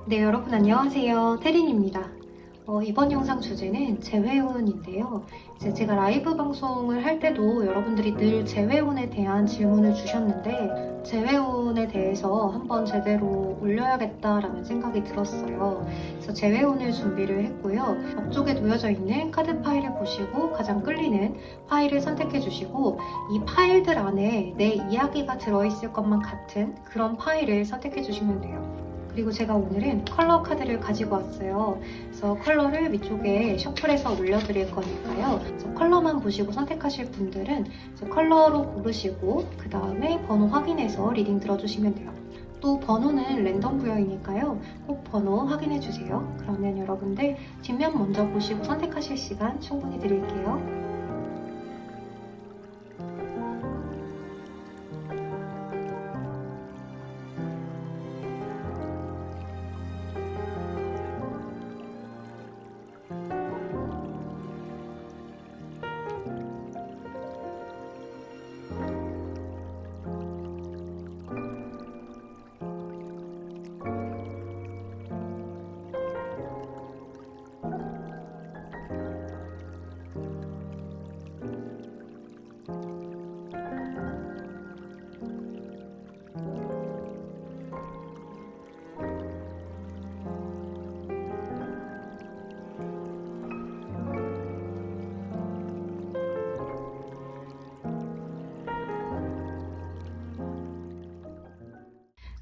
네, 여러분 안녕하세요. 태린입니다. 이번 영상 주제는 재회원인데요. 이제 제가 라이브 방송을 할 때도 여러분들이 늘 재회원에 대한 질문을 주셨는데 재회원에 대해서 한번 제대로 올려야겠다라는 생각이 들었어요. 그래서 재회원을 준비를 했고요. 앞쪽에 놓여져 있는 카드 파일을 보시고 가장 끌리는 파일을 선택해 주시고 이 파일들 안에 내 이야기가 들어있을 것만 같은 그런 파일을 선택해 주시면 돼요. 그리고 제가 오늘은 컬러 카드를 가지고 왔어요. 그래서 컬러를 위쪽에 셔플해서 올려드릴 거니까요. 그래서 컬러만 보시고 선택하실 분들은 컬러로 고르시고 그 다음에 번호 확인해서 리딩 들어주시면 돼요. 또 번호는 랜덤 부여이니까요. 꼭 번호 확인해주세요. 그러면 여러분들 뒷면 먼저 보시고 선택하실 시간 충분히 드릴게요.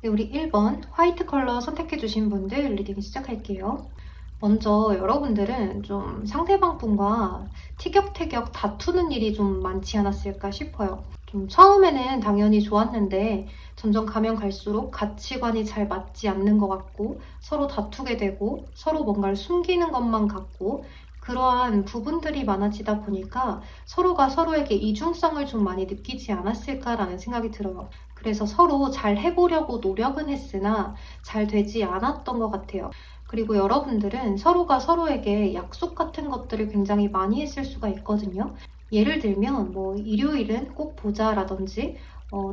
네, 우리 1번 화이트 컬러 선택해주신 분들 리딩 시작할게요. 먼저 여러분들은 좀 상대방 분과 티격태격 다투는 일이 좀 많지 않았을까 싶어요. 좀 처음에는 당연히 좋았는데 점점 가면 갈수록 가치관이 잘 맞지 않는 것 같고 서로 다투게 되고 서로 뭔가를 숨기는 것만 같고 그러한 부분들이 많아지다 보니까 서로가 서로에게 이중성을 좀 많이 느끼지 않았을까라는 생각이 들어요. 그래서 서로 잘 해보려고 노력은 했으나 잘 되지 않았던 것 같아요. 그리고 여러분들은 서로가 서로에게 약속 같은 것들을 굉장히 많이 했을 수가 있거든요. 예를 들면 뭐 일요일은 꼭 보자라든지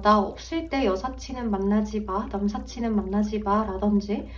나 없을 때 여사친은 만나지 마, 남사친은 만나지 마 라든지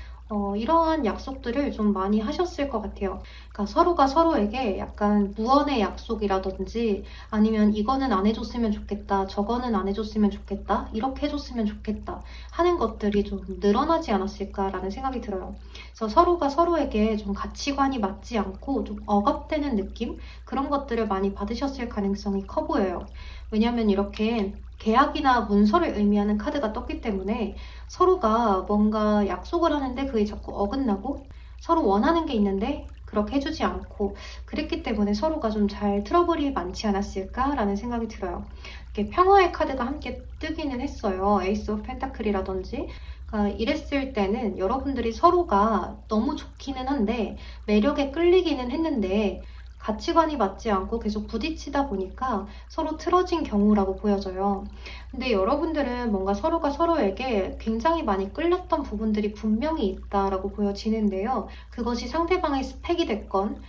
이러한 약속들을 좀 많이 하셨을 것 같아요. 그러니까 서로가 서로에게 약간 무언의 약속이라든지 아니면 이거는 안 해줬으면 좋겠다, 저거는 안 해줬으면 좋겠다, 이렇게 해줬으면 좋겠다 하는 것들이 좀 늘어나지 않았을까라는 생각이 들어요. 그래서 서로가 서로에게 좀 가치관이 맞지 않고 좀 억압되는 느낌? 그런 것들을 많이 받으셨을 가능성이 커 보여요. 왜냐하면 이렇게 계약이나 문서를 의미하는 카드가 떴기 때문에 서로가 뭔가 약속을 하는데 그게 자꾸 어긋나고 서로 원하는 게 있는데 그렇게 해주지 않고 그랬기 때문에 서로가 좀 잘 트러블이 많지 않았을까라는 생각이 들어요. 이렇게 평화의 카드가 함께 뜨기는 했어요. 에이스 오브 펜타클이라든지 그러니까 이랬을 때는 여러분들이 서로가 너무 좋기는 한데 매력에 끌리기는 했는데 가치관이 맞지 않고 계속 부딪히다 보니까 서로 틀어진 경우라고 보여져요. 근데 여러분들은 뭔가 서로가 서로에게 굉장히 많이 끌렸던 부분들이 분명히 있다라고 보여지는데요. 그것이 상대방의 스펙이 됐건,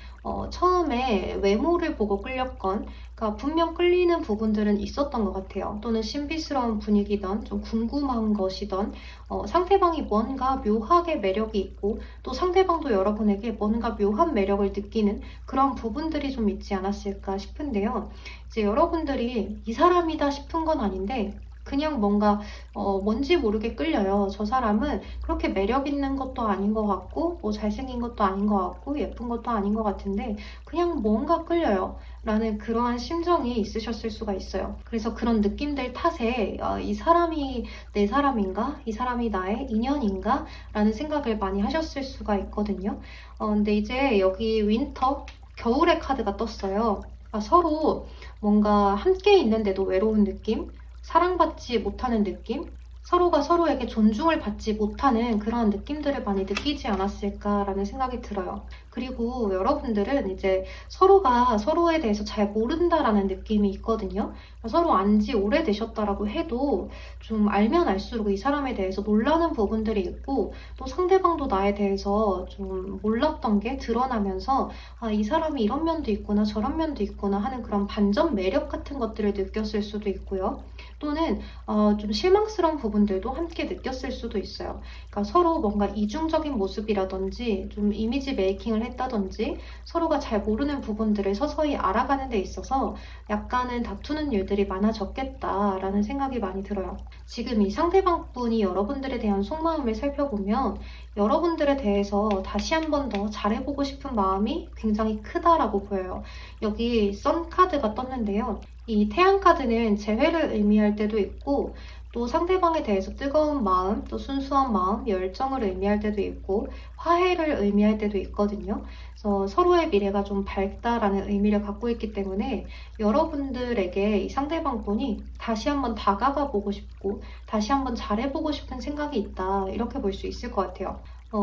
처음에 외모를 보고 끌렸건, 그러니까 분명 끌리는 부분들은 있었던 것 같아요. 또는 신비스러운 분위기든 좀 궁금한 것이든 상대방이 뭔가 묘하게 매력이 있고 또 상대방도 여러분에게 뭔가 묘한 매력을 느끼는 그런 부분들이 좀 있지 않았을까 싶은데요. 이제 여러분들이 이 사람이다 싶은 건 아닌데 그냥 뭔가 뭔지 모르게 끌려요. 저 사람은 그렇게 매력 있는 것도 아닌 것 같고 뭐 잘생긴 것도 아닌 것 같고 예쁜 것도 아닌 것 같은데 그냥 뭔가 끌려요. 라는 그러한 심정이 있으셨을 수가 있어요. 그래서 그런 느낌들 탓에 이 사람이 내 사람인가? 이 사람이 나의 인연인가? 라는 생각을 많이 하셨을 수가 있거든요. 근데 이제 여기 윈터, 겨울의 카드가 떴어요. 그러니까 서로 뭔가 함께 있는데도 외로운 느낌? 사랑받지 못하는 느낌? 서로가 서로에게 존중을 받지 못하는 그런 느낌들을 많이 느끼지 않았을까라는 생각이 들어요. 그리고 여러분들은 이제 서로가 서로에 대해서 잘 모른다라는 느낌이 있거든요. 서로 안지 오래되셨다라고 해도 좀 알면 알수록 이 사람에 대해서 놀라는 부분들이 있고 또 상대방도 나에 대해서 좀 몰랐던 게 드러나면서 이 사람이 이런 면도 있구나 저런 면도 있구나 하는 그런 반전 매력 같은 것들을 느꼈을 수도 있고요. 또는 좀 실망스러운 부분들도 함께 느꼈을 수도 있어요. 그러니까 서로 뭔가 이중적인 모습이라든지 좀 이미지 메이킹을 했다든지 서로가 잘 모르는 부분들을 서서히 알아가는 데 있어서 약간은 다투는 일들이 많아졌겠다라는 생각이 많이 들어요. 지금 이 상대방 분이 여러분들에 대한 속마음을 살펴보면 여러분들에 대해서 다시 한 번 더 잘해보고 싶은 마음이 굉장히 크다라고 보여요. 여기 선 카드가 떴는데요. 이 태양 카드는 재회를 의미할 때도 있고 또 상대방에 대해서 뜨거운 마음, 또 순수한 마음, 열정을 의미할 때도 있고 화해를 의미할 때도 있거든요. 그래서 서로의 미래가 좀 밝다라는 의미를 갖고 있기 때문에 여러분들에게 이 상대방 분이 다시 한번 다가가 보고 싶고 다시 한번 잘해보고 싶은 생각이 있다, 이렇게 볼 수 있을 것 같아요.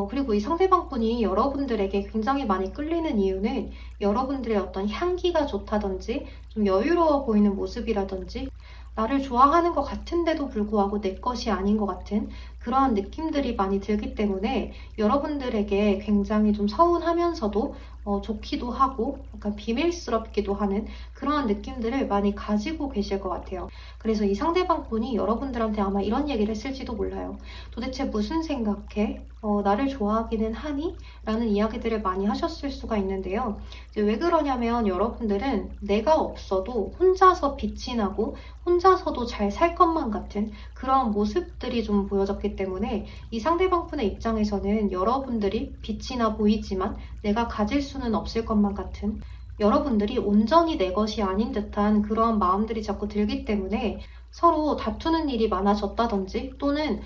그리고 이 상대방 분이 여러분들에게 굉장히 많이 끌리는 이유는 여러분들의 어떤 향기가 좋다든지 좀 여유로워 보이는 모습이라든지 나를 좋아하는 것 같은데도 불구하고 내 것이 아닌 것 같은 그러한 느낌들이 많이 들기 때문에 여러분들에게 굉장히 좀 서운하면서도 좋기도 하고 약간 비밀스럽기도 하는 그러한 느낌들을 많이 가지고 계실 것 같아요. 그래서 이 상대방 분이 여러분들한테 아마 이런 얘기를 했을지도 몰라요. 도대체 무슨 생각해? 나를 좋아하기는 하니? 라는 이야기들을 많이 하셨을 수가 있는데요. 이제 왜 그러냐면 여러분들은 내가 없어도 혼자서 빛이 나고 혼자서도 잘 살 것만 같은 그런 모습들이 좀 보여졌기 때문에 이 상대방 분의 입장에서는 여러분들이 빛이 나 보이지만 내가 가질 수는 없을 것만 같은, 여러분들이 온전히 내 것이 아닌 듯한 그런 마음들이 자꾸 들기 때문에 서로 다투는 일이 많아졌다든지 또는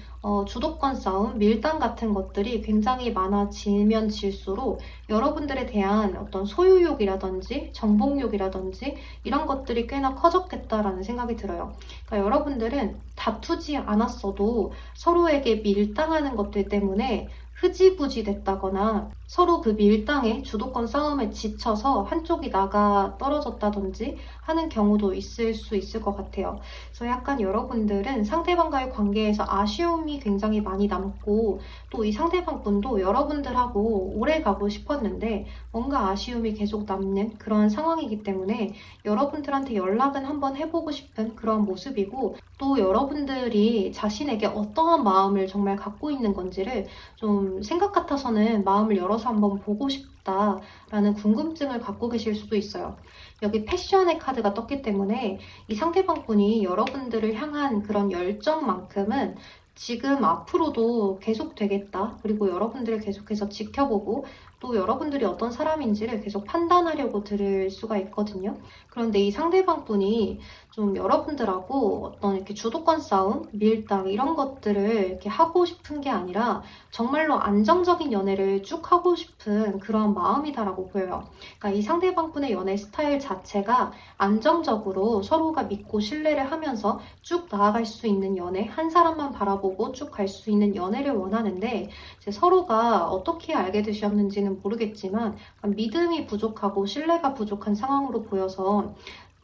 주도권 싸움, 밀당 같은 것들이 굉장히 많아지면 질수록 여러분들에 대한 어떤 소유욕이라든지 정복욕이라든지 이런 것들이 꽤나 커졌겠다라는 생각이 들어요. 그러니까 여러분들은 다투지 않았어도 서로에게 밀당하는 것들 때문에 흐지부지 됐다거나 서로 그 밀당에 주도권 싸움에 지쳐서 한쪽이 나가 떨어졌다든지 하는 경우도 있을 수 있을 것 같아요. 그래서 약간 여러분들은 상대방과의 관계에서 아쉬움이 굉장히 많이 남고 또 이 상대방 분도 여러분들하고 오래 가고 싶었는데 뭔가 아쉬움이 계속 남는 그런 상황이기 때문에 여러분들한테 연락은 한번 해보고 싶은 그런 모습이고 또 여러분들이 자신에게 어떠한 마음을 정말 갖고 있는 건지를 좀 생각 같아서는 마음을 열어서 한번 보고 싶다라는 궁금증을 갖고 계실 수도 있어요. 여기 패션의 카드가 떴기 때문에 이 상대방 분이 여러분들을 향한 그런 열정만큼은 지금 앞으로도 계속 되겠다. 그리고 여러분들을 계속해서 지켜보고 또 여러분들이 어떤 사람인지를 계속 판단하려고 들을 수가 있거든요. 그런데 이 상대방 분이 좀 여러분들하고 어떤 이렇게 주도권 싸움, 밀당 이런 것들을 이렇게 하고 싶은 게 아니라 정말로 안정적인 연애를 쭉 하고 싶은 그런 마음이다라고 보여요. 그러니까 이 상대방 분의 연애 스타일 자체가 안정적으로 서로가 믿고 신뢰를 하면서 쭉 나아갈 수 있는 연애, 한 사람만 바라보고 쭉 갈 수 있는 연애를 원하는데 이제 서로가 어떻게 알게 되셨는지는 모르겠지만 믿음이 부족하고 신뢰가 부족한 상황으로 보여서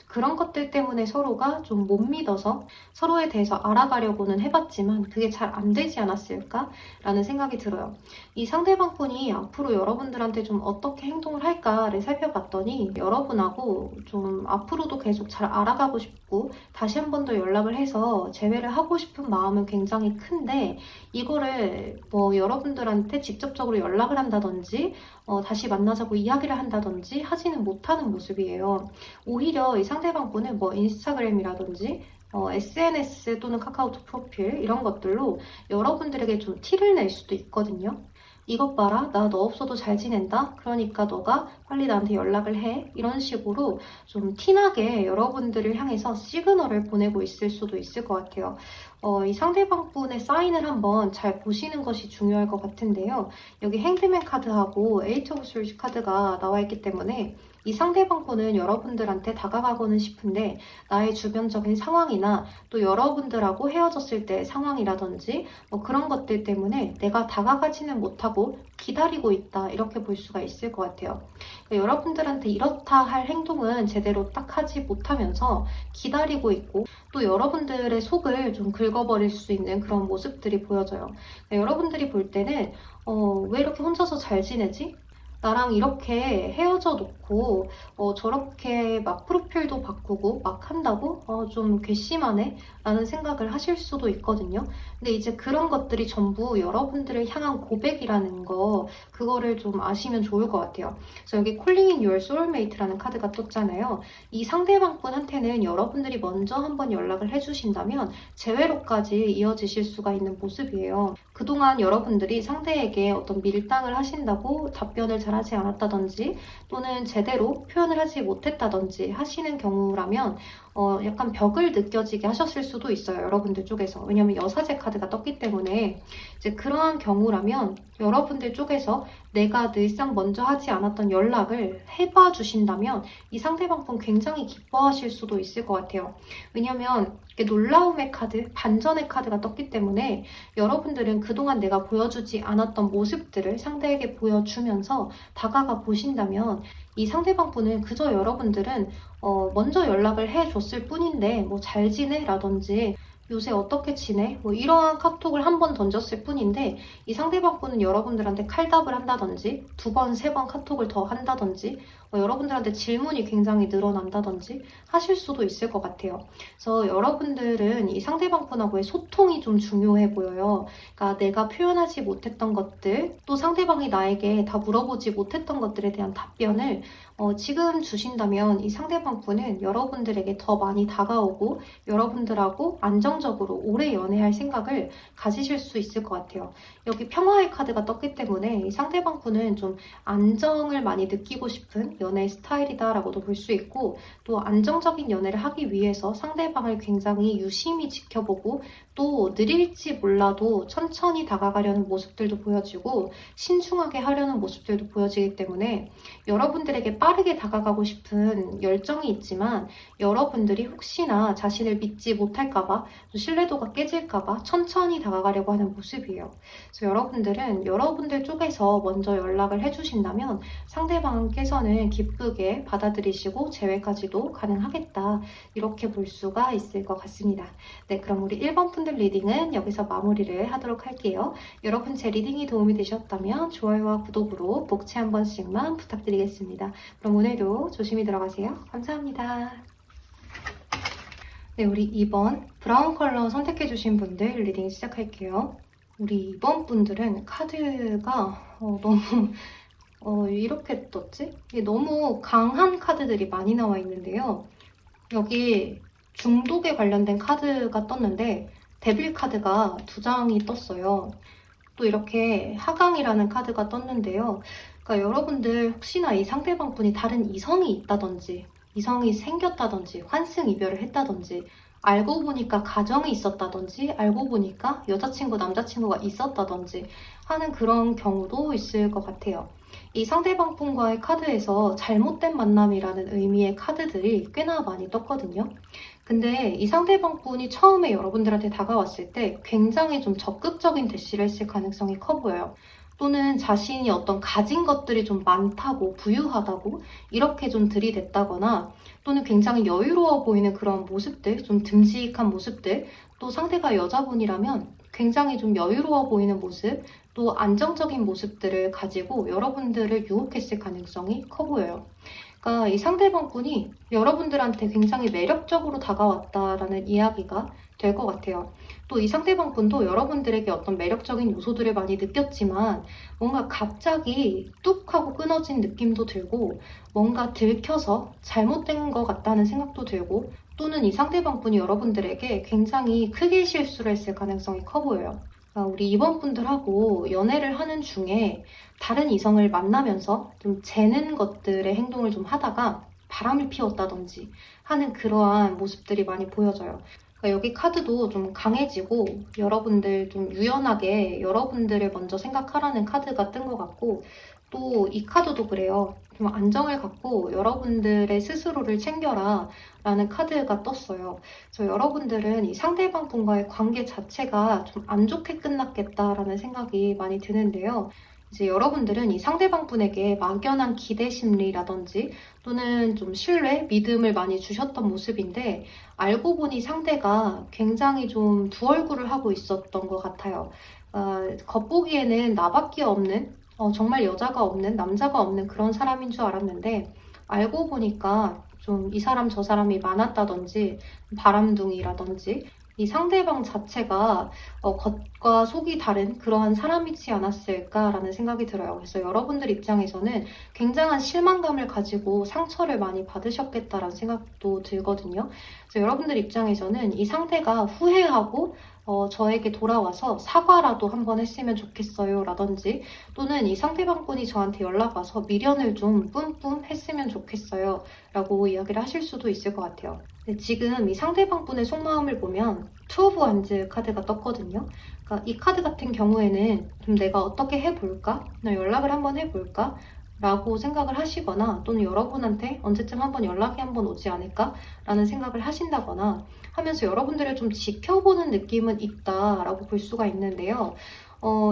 그런 것들 때문에 서로가 좀 못 믿어서 서로에 대해서 알아가려고는 해봤지만 그게 잘 안 되지 않았을까라는 생각이 들어요. 이 상대방 분이 앞으로 여러분들한테 좀 어떻게 행동을 할까를 살펴봤더니 여러분하고 좀 앞으로도 계속 잘 알아가고 싶고 다시 한 번 더 연락을 해서 재회를 하고 싶은 마음은 굉장히 큰데 이거를 뭐 여러분들한테 직접적으로 연락을 한다든지 다시 만나자고 이야기를 한다든지 하지는 못하는 모습이에요. 오히려 이 상대방 분은 뭐 인스타그램이라든지 SNS 또는 카카오톡 프로필 이런 것들로 여러분들에게 좀 티를 낼 수도 있거든요. 이것 봐라, 나 너 없어도 잘 지낸다. 그러니까 너가 빨리 나한테 연락을 해. 이런 식으로 좀 티나게 여러분들을 향해서 시그널을 보내고 있을 수도 있을 것 같아요. 이 상대방 분의 사인을 한번 잘 보시는 것이 중요할 것 같은데요. 여기 행드맨 카드하고 에이트 오브 솔즈 카드가 나와 있기 때문에 이 상대방 분은 여러분들한테 다가가고는 싶은데 나의 주변적인 상황이나 또 여러분들하고 헤어졌을 때 상황이라든지 뭐 그런 것들 때문에 내가 다가가지는 못하고 기다리고 있다, 이렇게 볼 수가 있을 것 같아요. 그러니까 여러분들한테 이렇다 할 행동은 제대로 딱 하지 못하면서 기다리고 있고 또 여러분들의 속을 좀 긁어버릴 수 있는 그런 모습들이 보여져요. 그러니까 여러분들이 볼 때는 왜 이렇게 혼자서 잘 지내지? 나랑 이렇게 헤어져 놓고 저렇게 막 프로필도 바꾸고 막 한다고? 좀 괘씸하네? 라는 생각을 하실 수도 있거든요. 근데 이제 그런 것들이 전부 여러분들을 향한 고백이라는 거, 그거를 좀 아시면 좋을 것 같아요. 그래서 여기 Calling in Your Soulmate라는 카드가 떴잖아요. 이 상대방 분한테는 여러분들이 먼저 한번 연락을 해주신다면 재회로까지 이어지실 수가 있는 모습이에요. 그동안 여러분들이 상대에게 어떤 밀당을 하신다고 답변을 잘하지 않았다든지 또는 제대로 표현을 하지 못했다든지 하시는 경우라면 약간 벽을 느껴지게 하셨을 수도 있어요. 여러분들 쪽에서. 왜냐면 여사제 카드가 떴기 때문에 이제 그러한 경우라면 여러분들 쪽에서 내가 늘상 먼저 하지 않았던 연락을 해봐 주신다면 이 상대방 분 굉장히 기뻐하실 수도 있을 것 같아요. 왜냐면 놀라움의 카드, 반전의 카드가 떴기 때문에 여러분들은 그동안 내가 보여주지 않았던 모습들을 상대에게 보여주면서 다가가 보신다면 이 상대방 분은 그저 여러분들은 먼저 연락을 해줬을 뿐인데 뭐 잘 지내? 라든지 요새 어떻게 지내? 뭐 이러한 카톡을 한 번 던졌을 뿐인데 이 상대방 분은 여러분들한테 칼답을 한다든지 두 번, 세 번 카톡을 더 한다든지 여러분들한테 질문이 굉장히 늘어난다든지 하실 수도 있을 것 같아요. 그래서 여러분들은 이 상대방 분하고의 소통이 좀 중요해 보여요. 그러니까 내가 표현하지 못했던 것들, 또 상대방이 나에게 다 물어보지 못했던 것들에 대한 답변을 지금 주신다면 이 상대방 분은 여러분들에게 더 많이 다가오고 여러분들하고 안정적으로 오래 연애할 생각을 가지실 수 있을 것 같아요. 여기 평화의 카드가 떴기 때문에 이 상대방 분은 좀 안정을 많이 느끼고 싶은 연애 스타일이다라고도 볼 수 있고 또 안정적인 연애를 하기 위해서 상대방을 굉장히 유심히 지켜보고 또 느릴지 몰라도 천천히 다가가려는 모습들도 보여지고 신중하게 하려는 모습들도 보여지기 때문에 여러분들에게 빠르게 다가가고 싶은 열정이 있지만 여러분들이 혹시나 자신을 믿지 못할까봐 신뢰도가 깨질까봐 천천히 다가가려고 하는 모습이에요. 그래서 여러분들은 여러분들 쪽에서 먼저 연락을 해주신다면 상대방께서는 기쁘게 받아들이시고 재회까지도 가능하겠다. 이렇게 볼 수가 있을 것 같습니다. 네, 그럼 우리 1번 분들 리딩은 여기서 마무리를 하도록 할게요. 여러분 제 리딩이 도움이 되셨다면 좋아요와 구독으로 복채 한 번씩만 부탁드리겠습니다. 그럼 오늘도 조심히 들어가세요. 감사합니다. 네, 우리 2번 브라운 컬러 선택해주신 분들 리딩 시작할게요. 우리 2번 분들은 카드가 너무 이렇게 떴지? 이게 너무 강한 카드들이 많이 나와 있는데요. 여기 중독에 관련된 카드가 떴는데 데빌 카드가 2장이 떴어요. 또 이렇게 하강이라는 카드가 떴는데요. 그러니까 여러분들 혹시나 이 상대방 분이 다른 이성이 있다든지 이성이 생겼다든지 환승 이별을 했다든지 알고 보니까 가정이 있었다든지 알고 보니까 여자친구 남자친구가 있었다든지 하는 그런 경우도 있을 것 같아요. 이 상대방 분과의 카드에서 잘못된 만남이라는 의미의 카드들이 꽤나 많이 떴거든요. 근데 이 상대방 분이 처음에 여러분들한테 다가왔을 때 굉장히 좀 적극적인 대시를 했을 가능성이 커 보여요. 또는 자신이 어떤 가진 것들이 좀 많다고 부유하다고 이렇게 좀 들이댔다거나 또는 굉장히 여유로워 보이는 그런 모습들, 좀 듬직한 모습들, 또 상대가 여자분이라면 굉장히 좀 여유로워 보이는 모습, 또 안정적인 모습들을 가지고 여러분들을 유혹했을 가능성이 커 보여요. 그러니까 이 상대방 분이 여러분들한테 굉장히 매력적으로 다가왔다라는 이야기가 될 것 같아요. 또 이 상대방 분도 여러분들에게 어떤 매력적인 요소들을 많이 느꼈지만 뭔가 갑자기 뚝 하고 끊어진 느낌도 들고 뭔가 들켜서 잘못된 것 같다는 생각도 들고 또는 이 상대방 분이 여러분들에게 굉장히 크게 실수를 했을 가능성이 커 보여요. 그러니까 우리 이번 분들하고 연애를 하는 중에 다른 이성을 만나면서 좀 재는 것들의 행동을 좀 하다가 바람을 피웠다든지 하는 그러한 모습들이 많이 보여져요. 그러니까 여기 카드도 좀 강해지고 여러분들 좀 유연하게 여러분들을 먼저 생각하라는 카드가 뜬 것 같고 또 이 카드도 그래요. 좀 안정을 갖고 여러분들의 스스로를 챙겨라 라는 카드가 떴어요. 그래서 여러분들은 이 상대방 분과의 관계 자체가 좀 안 좋게 끝났겠다라는 생각이 많이 드는데요. 이제 여러분들은 이 상대방 분에게 막연한 기대 심리라든지 또는 좀 신뢰, 믿음을 많이 주셨던 모습인데 알고 보니 상대가 굉장히 좀 두 얼굴을 하고 있었던 것 같아요. 겉보기에는 나밖에 없는 정말 여자가 없는, 남자가 없는 그런 사람인 줄 알았는데 알고 보니까 좀 이 사람 저 사람이 많았다든지 바람둥이라든지 이 상대방 자체가 겉과 속이 다른 그러한 사람이지 않았을까라는 생각이 들어요. 그래서 여러분들 입장에서는 굉장한 실망감을 가지고 상처를 많이 받으셨겠다라는 생각도 들거든요. 그래서 여러분들 입장에서는 이 상대가 후회하고 저에게 돌아와서 사과라도 한번 했으면 좋겠어요 라든지, 또는 이 상대방분이 저한테 연락 와서 미련을 좀 뿜뿜 했으면 좋겠어요 라고 이야기를 하실 수도 있을 것 같아요. 근데 지금 이 상대방분의 속마음을 보면 투 오브 완즈 카드가 떴거든요. 그러니까 이 카드 같은 경우에는 좀 내가 어떻게 해볼까? 연락을 한번 해볼까? 라고 생각을 하시거나, 또는 여러분한테 언제쯤 한번 연락이 한번 오지 않을까? 라는 생각을 하신다거나 하면서 여러분들을 좀 지켜보는 느낌은 있다라고 볼 수가 있는데요.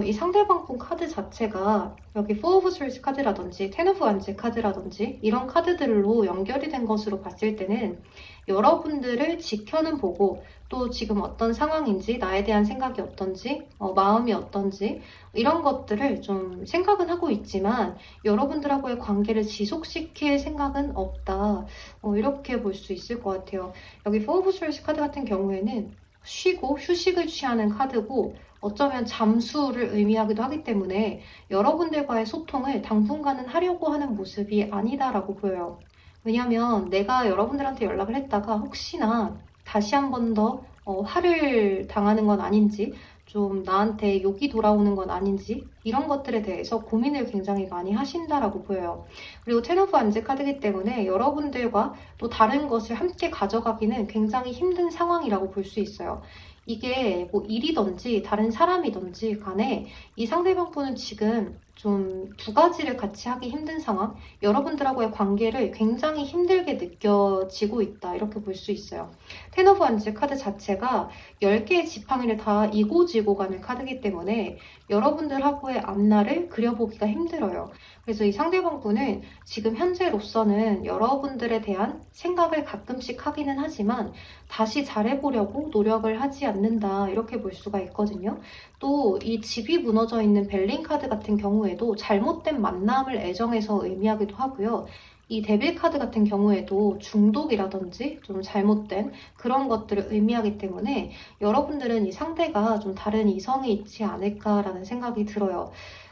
이 상대방분 카드 자체가 여기 4 of Swords 카드라든지 10 of Wands 카드라든지 이런 카드들로 연결이 된 것으로 봤을 때는 여러분들을 지켜는 보고, 또 지금 어떤 상황인지, 나에 대한 생각이 어떤지, 마음이 어떤지 이런 것들을 좀 생각은 하고 있지만 여러분들하고의 관계를 지속시킬 생각은 없다. 이렇게 볼 수 있을 것 같아요. 여기 4 of Swords 카드 같은 경우에는 쉬고 휴식을 취하는 카드고, 어쩌면 잠수를 의미하기도 하기 때문에 여러분들과의 소통을 당분간은 하려고 하는 모습이 아니다라고 보여요. 왜냐면 내가 여러분들한테 연락을 했다가 혹시나 다시 한 번 더 화를 당하는 건 아닌지, 좀 나한테 욕이 돌아오는 건 아닌지, 이런 것들에 대해서 고민을 굉장히 많이 하신다라고 보여요. 그리고 텐 오브 완즈 카드이기 때문에 여러분들과 또 다른 것을 함께 가져가기는 굉장히 힘든 상황이라고 볼 수 있어요. 이게 뭐 일이든지 다른 사람이든지 간에 이 상대방분은 지금 좀 두 가지를 같이 하기 힘든 상황, 여러분들하고의 관계를 굉장히 힘들게 느껴지고 있다, 이렇게 볼 수 있어요. 텐 오브 완즈 카드 자체가 10개의 지팡이를 다 이고지고 가는 카드이기 때문에 여러분들하고의 앞날을 그려보기가 힘들어요. 그래서 이 상대방분은 지금 현재로서는 여러분들에 대한 생각을 가끔씩 하기는 하지만 다시 잘해보려고 노력을 하지 않는다, 이렇게 볼 수가 있거든요. 또 이 집이 무너져 있는 벨린 카드 같은 경우에도 잘못된 만남을 애정에서 의미하기도 하고요. 이 데빌 카드 같은 경우에도 중독이라든지 좀 잘못된 그런 것들을 의미하기 때문에 여러분들은 이 상대가 좀 다른 이성이 있지 않을까라는 생각이 들어요.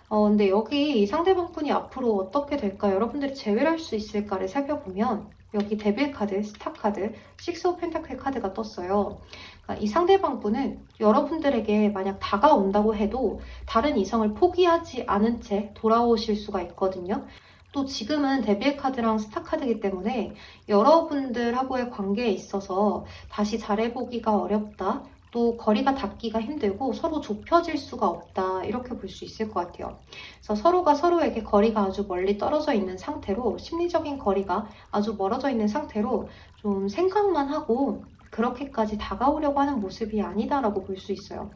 근데 여기 이 상대방분이 앞으로 어떻게 될까, 여러분들이 제외를 할 수 있을까를 살펴보면 여기 데빌 카드, 스타 카드, 식스 오브 펜타클 카드가 떴어요. 그러니까 이 상대방분은 여러분들에게 만약 다가온다고 해도 다른 이성을 포기하지 않은 채 돌아오실 수가 있거든요. 또 지금은 데빌 카드랑 스타 카드이기 때문에 여러분들하고의 관계에 있어서 다시 잘해보기가 어렵다, 또 거리가 닿기가 힘들고 서로 좁혀질 수가 없다, 이렇게 볼 수 있을 것 같아요. 그래서 서로가 서로에게 거리가 아주 멀리 떨어져 있는 상태로, 심리적인 거리가 아주 멀어져 있는 상태로 좀 생각만 하고 그렇게까지 다가오려고 하는 모습이 아니다라고 볼 수 있어요.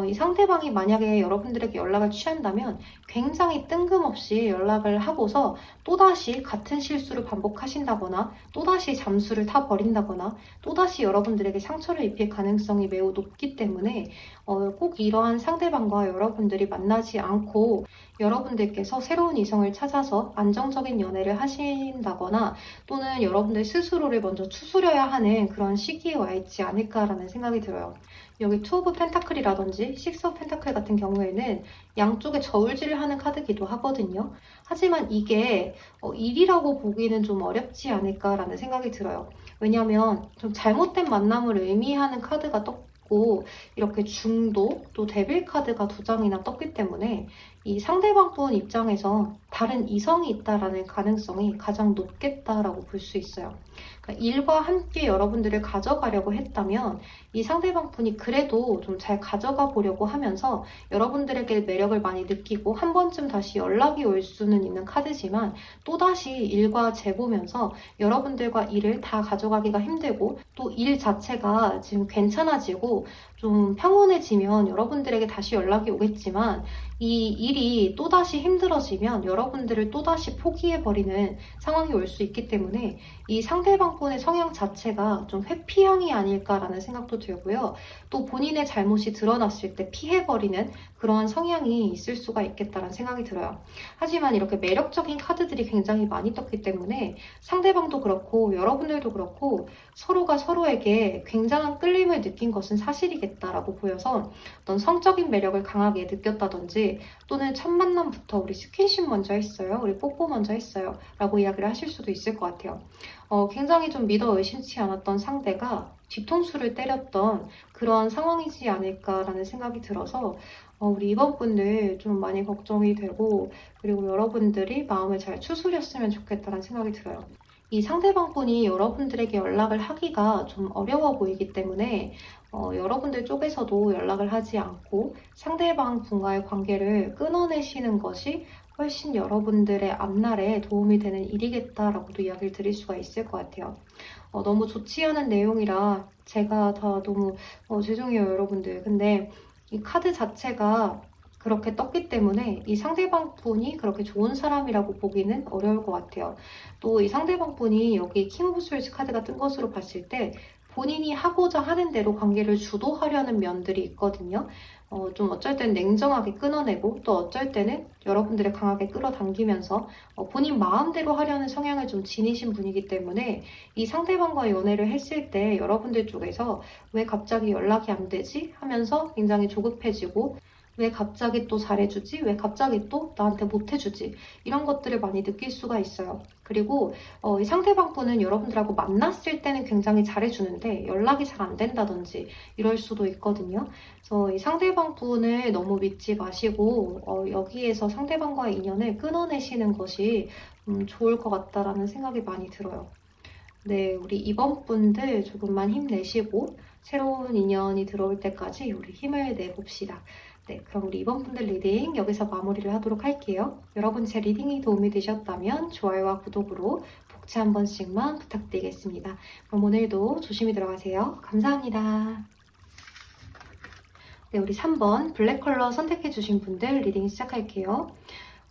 이 상대방이 만약에 여러분들에게 연락을 취한다면 굉장히 뜬금없이 연락을 하고서 또다시 같은 실수를 반복하신다거나, 또다시 잠수를 타버린다거나, 또다시 여러분들에게 상처를 입힐 가능성이 매우 높기 때문에 꼭 이러한 상대방과 여러분들이 만나지 않고 여러분들께서 새로운 이성을 찾아서 안정적인 연애를 하신다거나, 또는 여러분들 스스로를 먼저 추스려야 하는 그런 시기에 와 있지 않을까라는 생각이 들어요. 여기 투 오브 펜타클이라든지 식스 오브 펜타클 같은 경우에는 양쪽에 저울질을 하는 카드기도 하거든요. 하지만 이게 일이라고 보기는 좀 어렵지 않을까라는 생각이 들어요. 왜냐하면 좀 잘못된 만남을 의미하는 카드가 떴고, 이렇게 중독, 또 데빌 카드가 2장이나 떴기 때문에 이 상대방분 입장에서 다른 이성이 있다라는 가능성이 가장 높겠다라고 볼 수 있어요. 그러니까 일과 함께 여러분들을 가져가려고 했다면 이 상대방분이 그래도 좀 잘 가져가 보려고 하면서 여러분들에게 매력을 많이 느끼고 한 번쯤 다시 연락이 올 수는 있는 카드지만, 또다시 일과 재보면서 여러분들과 일을 다 가져가기가 힘들고, 또 일 자체가 지금 괜찮아지고 좀 평온해지면 여러분들에게 다시 연락이 오겠지만, 이 일이 또다시 힘들어지면 여러분들을 또다시 포기해버리는 상황이 올 수 있기 때문에 이 상대방분의 성향 자체가 좀 회피형이 아닐까라는 생각도 들고요. 또 본인의 잘못이 드러났을 때 피해버리는 그러한 성향이 있을 수가 있겠다라는 생각이 들어요. 하지만 이렇게 매력적인 카드들이 굉장히 많이 떴기 때문에 상대방도 그렇고 여러분들도 그렇고 서로가 서로에게 굉장한 끌림을 느낀 것은 사실이겠다라고 보여서 어떤 성적인 매력을 강하게 느꼈다든지 또는 첫 만남부터 우리 스킨십 먼저 했어요. 우리 뽀뽀 먼저 했어요. 라고 이야기를 하실 수도 있을 것 같아요. 굉장히 좀 믿어 의심치 않았던 상대가 뒤통수를 때렸던 그런 상황이지 않을까라는 생각이 들어서 우리 이번 분들 좀 많이 걱정이 되고 그리고 여러분들이 마음을 잘 추스렸으면 좋겠다는 생각이 들어요. 이 상대방 분이 여러분들에게 연락을 하기가 좀 어려워 보이기 때문에 여러분들 쪽에서도 연락을 하지 않고 상대방 분과의 관계를 끊어내시는 것이 훨씬 여러분들의 앞날에 도움이 되는 일이겠다라고도 이야기를 드릴 수가 있을 것 같아요. 너무 좋지 않은 내용이라 제가 다 너무 죄송해요, 여러분들. 근데 이 카드 자체가 그렇게 떴기 때문에 이 상대방 분이 그렇게 좋은 사람이라고 보기는 어려울 것 같아요. 또 이 상대방 분이 여기 킹 오브 스월드 카드가 뜬 것으로 봤을 때 본인이 하고자 하는 대로 관계를 주도하려는 면들이 있거든요. 좀 어쩔 땐 냉정하게 끊어내고 또 어쩔 때는 여러분들을 강하게 끌어당기면서 본인 마음대로 하려는 성향을 좀 지니신 분이기 때문에 이 상대방과 연애를 했을 때 여러분들 쪽에서 왜 갑자기 연락이 안 되지? 하면서 굉장히 조급해지고 왜 갑자기 또 잘해주지? 왜 갑자기 또 나한테 못해주지? 이런 것들을 많이 느낄 수가 있어요. 그리고 이 상대방 분은 여러분들하고 만났을 때는 굉장히 잘해주는데 연락이 잘 안 된다든지 이럴 수도 있거든요. 그래서 이 상대방 분을 너무 믿지 마시고 여기에서 상대방과의 인연을 끊어내시는 것이 좋을 것 같다라는 생각이 많이 들어요. 네, 우리 이번 분들 조금만 힘내시고 새로운 인연이 들어올 때까지 우리 힘을 내봅시다. 네, 그럼 우리 이번 분들 리딩 여기서 마무리를 하도록 할게요. 여러분 제 리딩이 도움이 되셨다면 좋아요와 구독으로 복채 한 번씩만 부탁드리겠습니다. 그럼 오늘도 조심히 들어가세요. 감사합니다. 네, 우리 3번 블랙 컬러 선택해주신 분들 리딩 시작할게요.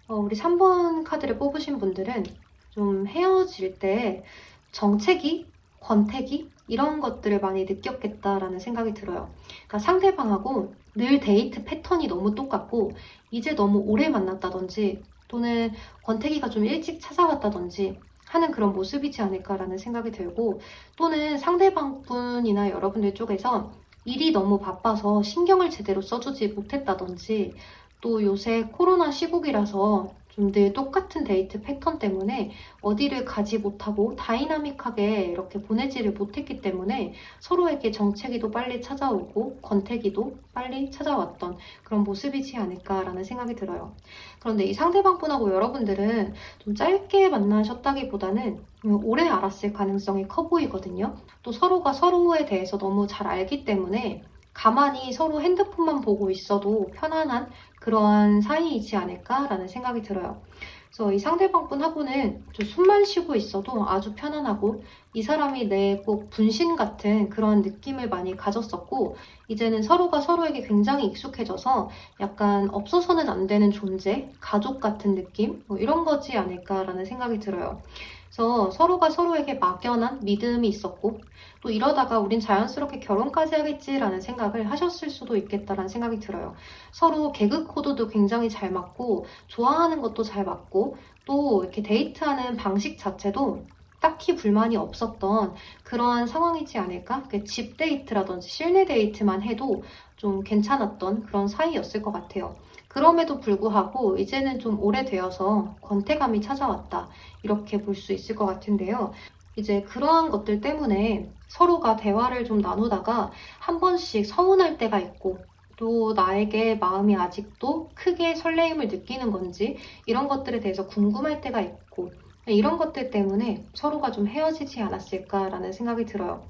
우리 3번 카드를 뽑으신 분들은 좀 헤어질 때 정체기, 권태기 이런 것들을 많이 느꼈겠다라는 생각이 들어요. 그러니까 상대방하고 늘 데이트 패턴이 너무 똑같고 이제 너무 오래 만났다든지 또는 권태기가 좀 일찍 찾아왔다든지 하는 그런 모습이지 않을까라는 생각이 들고 또는 상대방 분이나 여러분들 쪽에서 일이 너무 바빠서 신경을 제대로 써주지 못했다든지 또 요새 코로나 시국이라서 좀 늘 똑같은 데이트 패턴 때문에 어디를 가지 못하고 다이나믹하게 이렇게 보내지를 못했기 때문에 서로에게 정체기도 빨리 찾아오고 권태기도 빨리 찾아왔던 그런 모습이지 않을까라는 생각이 들어요. 그런데 이 상대방 분하고 여러분들은 좀 짧게 만나셨다기보다는 오래 알았을 가능성이 커 보이거든요. 또 서로가 서로에 대해서 너무 잘 알기 때문에 가만히 서로 핸드폰만 보고 있어도 편안한 그러한 사이이지 않을까라는 생각이 들어요. 그래서 이 상대방 분하고는 좀 숨만 쉬고 있어도 아주 편안하고 이 사람이 내 꼭 분신 같은 그런 느낌을 많이 가졌었고 이제는 서로가 서로에게 굉장히 익숙해져서 약간 없어서는 안 되는 존재, 가족 같은 느낌 이런 거지 않을까라는 생각이 들어요. 그래서 서로가 서로에게 막연한 믿음이 있었고 또 이러다가 우린 자연스럽게 결혼까지 하겠지라는 생각을 하셨을 수도 있겠다라는 생각이 들어요. 서로 개그 코드도 굉장히 잘 맞고 좋아하는 것도 잘 맞고 또 이렇게 데이트하는 방식 자체도 딱히 불만이 없었던 그러한 상황이지 않을까? 집 데이트라든지 실내 데이트만 해도 좀 괜찮았던 그런 사이였을 것 같아요. 그럼에도 불구하고 이제는 좀 오래되어서 권태감이 찾아왔다. 이렇게 볼 수 있을 것 같은데요. 이제 그러한 것들 때문에 서로가 대화를 좀 나누다가 한 번씩 서운할 때가 있고 또 나에게 마음이 아직도 크게 설레임을 느끼는 건지 이런 것들에 대해서 궁금할 때가 있고 이런 것들 때문에 서로가 좀 헤어지지 않았을까라는 생각이 들어요.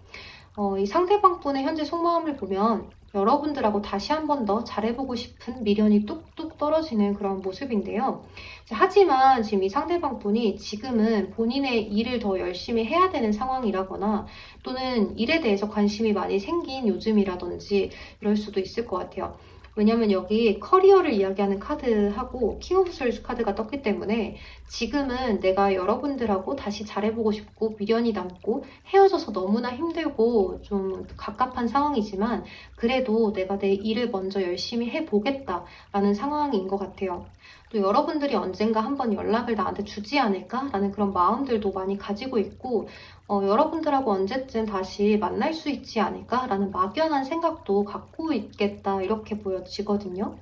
이 상대방 분의 현재 속마음을 보면 여러분들하고 다시 한 번 더 잘해보고 싶은 미련이 뚝뚝 떨어지는 그런 모습인데요. 하지만 지금 이 상대방 분이 지금은 본인의 일을 더 열심히 해야 되는 상황이라거나 또는 일에 대해서 관심이 많이 생긴 요즘이라든지 이럴 수도 있을 것 같아요. 왜냐면 여기 커리어를 이야기하는 카드하고 킹 오브 솔스 카드가 떴기 때문에 지금은 내가 여러분들하고 다시 잘해보고 싶고 미련이 남고 헤어져서 너무나 힘들고 좀 갑갑한 상황이지만 그래도 내가 내 일을 먼저 열심히 해보겠다라는 상황인 것 같아요. 또 여러분들이 언젠가 한번 연락을 나한테 주지 않을까라는 그런 마음들도 많이 가지고 있고 여러분들하고 언제쯤 다시 만날 수 있지 않을까라는 막연한 생각도 갖고 있겠다 이렇게 보여지거든요.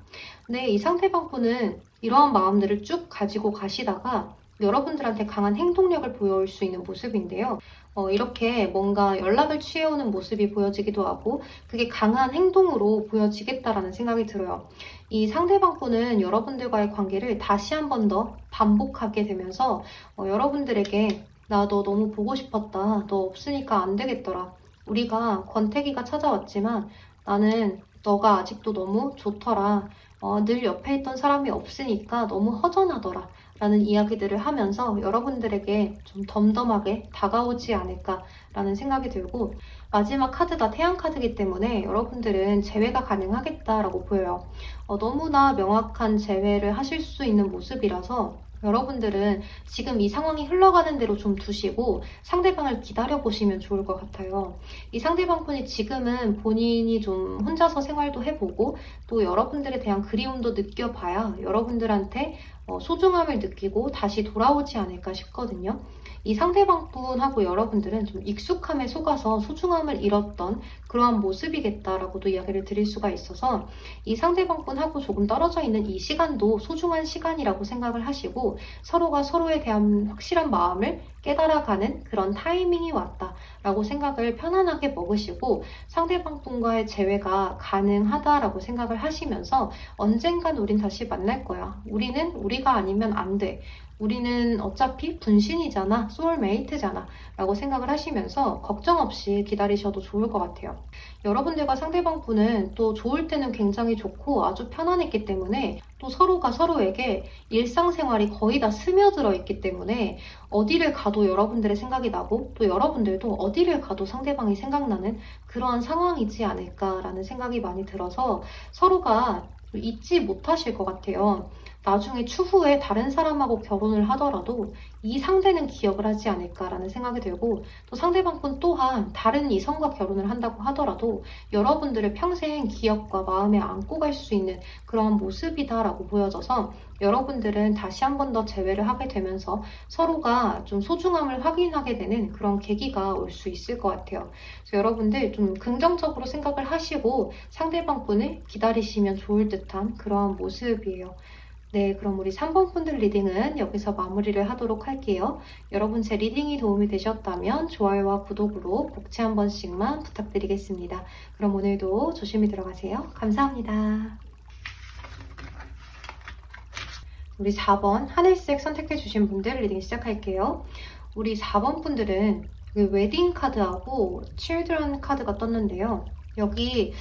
근데 이 상대방분은 이러한 마음들을 쭉 가지고 가시다가 여러분들한테 강한 행동력을 보여올 수 있는 모습인데요. 이렇게 뭔가 연락을 취해오는 모습이 보여지기도 하고 그게 강한 행동으로 보여지겠다라는 생각이 들어요. 이 상대방분은 여러분들과의 관계를 다시 한 번 더 반복하게 되면서 여러분들에게 나 너 너무 보고 싶었다. 너 없으니까 안 되겠더라. 우리가 권태기가 찾아왔지만 나는 너가 아직도 너무 좋더라. 늘 옆에 있던 사람이 없으니까 너무 허전하더라. 라는 이야기들을 하면서 여러분들에게 좀 덤덤하게 다가오지 않을까라는 생각이 들고 마지막 카드가 태양 카드이기 때문에 여러분들은 재회가 가능하겠다라고 보여요. 너무나 명확한 재회를 하실 수 있는 모습이라서 여러분들은 지금 이 상황이 흘러가는 대로 좀 두시고 상대방을 기다려보시면 좋을 것 같아요. 이 상대방분이 지금은 본인이 좀 혼자서 생활도 해보고 또 여러분들에 대한 그리움도 느껴봐야 여러분들한테 소중함을 느끼고 다시 돌아오지 않을까 싶거든요. 이 상대방분하고 여러분들은 좀 익숙함에 속아서 소중함을 잃었던 그러한 모습이겠다라고도 이야기를 드릴 수가 있어서 이 상대방분하고 조금 떨어져 있는 이 시간도 소중한 시간이라고 생각을 하시고 서로가 서로에 대한 확실한 마음을 깨달아가는 그런 타이밍이 왔다라고 생각을 편안하게 먹으시고 상대방분과의 재회가 가능하다라고 생각을 하시면서 언젠간 우린 다시 만날 거야. 우리는 우리가 아니면 안 돼. 우리는 어차피 분신이잖아, 소울메이트잖아 라고 생각을 하시면서 걱정 없이 기다리셔도 좋을 것 같아요. 여러분들과 상대방분은 또 좋을 때는 굉장히 좋고 아주 편안했기 때문에 또 서로가 서로에게 일상생활이 거의 다 스며들어 있기 때문에 어디를 가도 여러분들의 생각이 나고 또 여러분들도 어디를 가도 상대방이 생각나는 그러한 상황이지 않을까라는 생각이 많이 들어서 서로가 잊지 못하실 것 같아요. 나중에 추후에 다른 사람하고 결혼을 하더라도 이 상대는 기억을 하지 않을까라는 생각이 들고 또 상대방분 또한 다른 이성과 결혼을 한다고 하더라도 여러분들을 평생 기억과 마음에 안고 갈 수 있는 그런 모습이다라고 보여져서 여러분들은 다시 한 번 더 재회를 하게 되면서 서로가 좀 소중함을 확인하게 되는 그런 계기가 올 수 있을 것 같아요. 그래서 여러분들 좀 긍정적으로 생각을 하시고 상대방분을 기다리시면 좋을 듯한 그러한 모습이에요. 네, 그럼 우리 3번 분들 리딩은 여기서 마무리를 하도록 할게요. 여러분 제 리딩이 도움이 되셨다면 좋아요와 구독으로 복채 한 번씩만 부탁드리겠습니다. 그럼 오늘도 조심히 들어가세요. 감사합니다. 우리 4번 하늘색 선택해주신 분들 리딩 시작할게요. 우리 4번 분들은 웨딩 카드하고 칠드런 카드가 떴는데요. 여기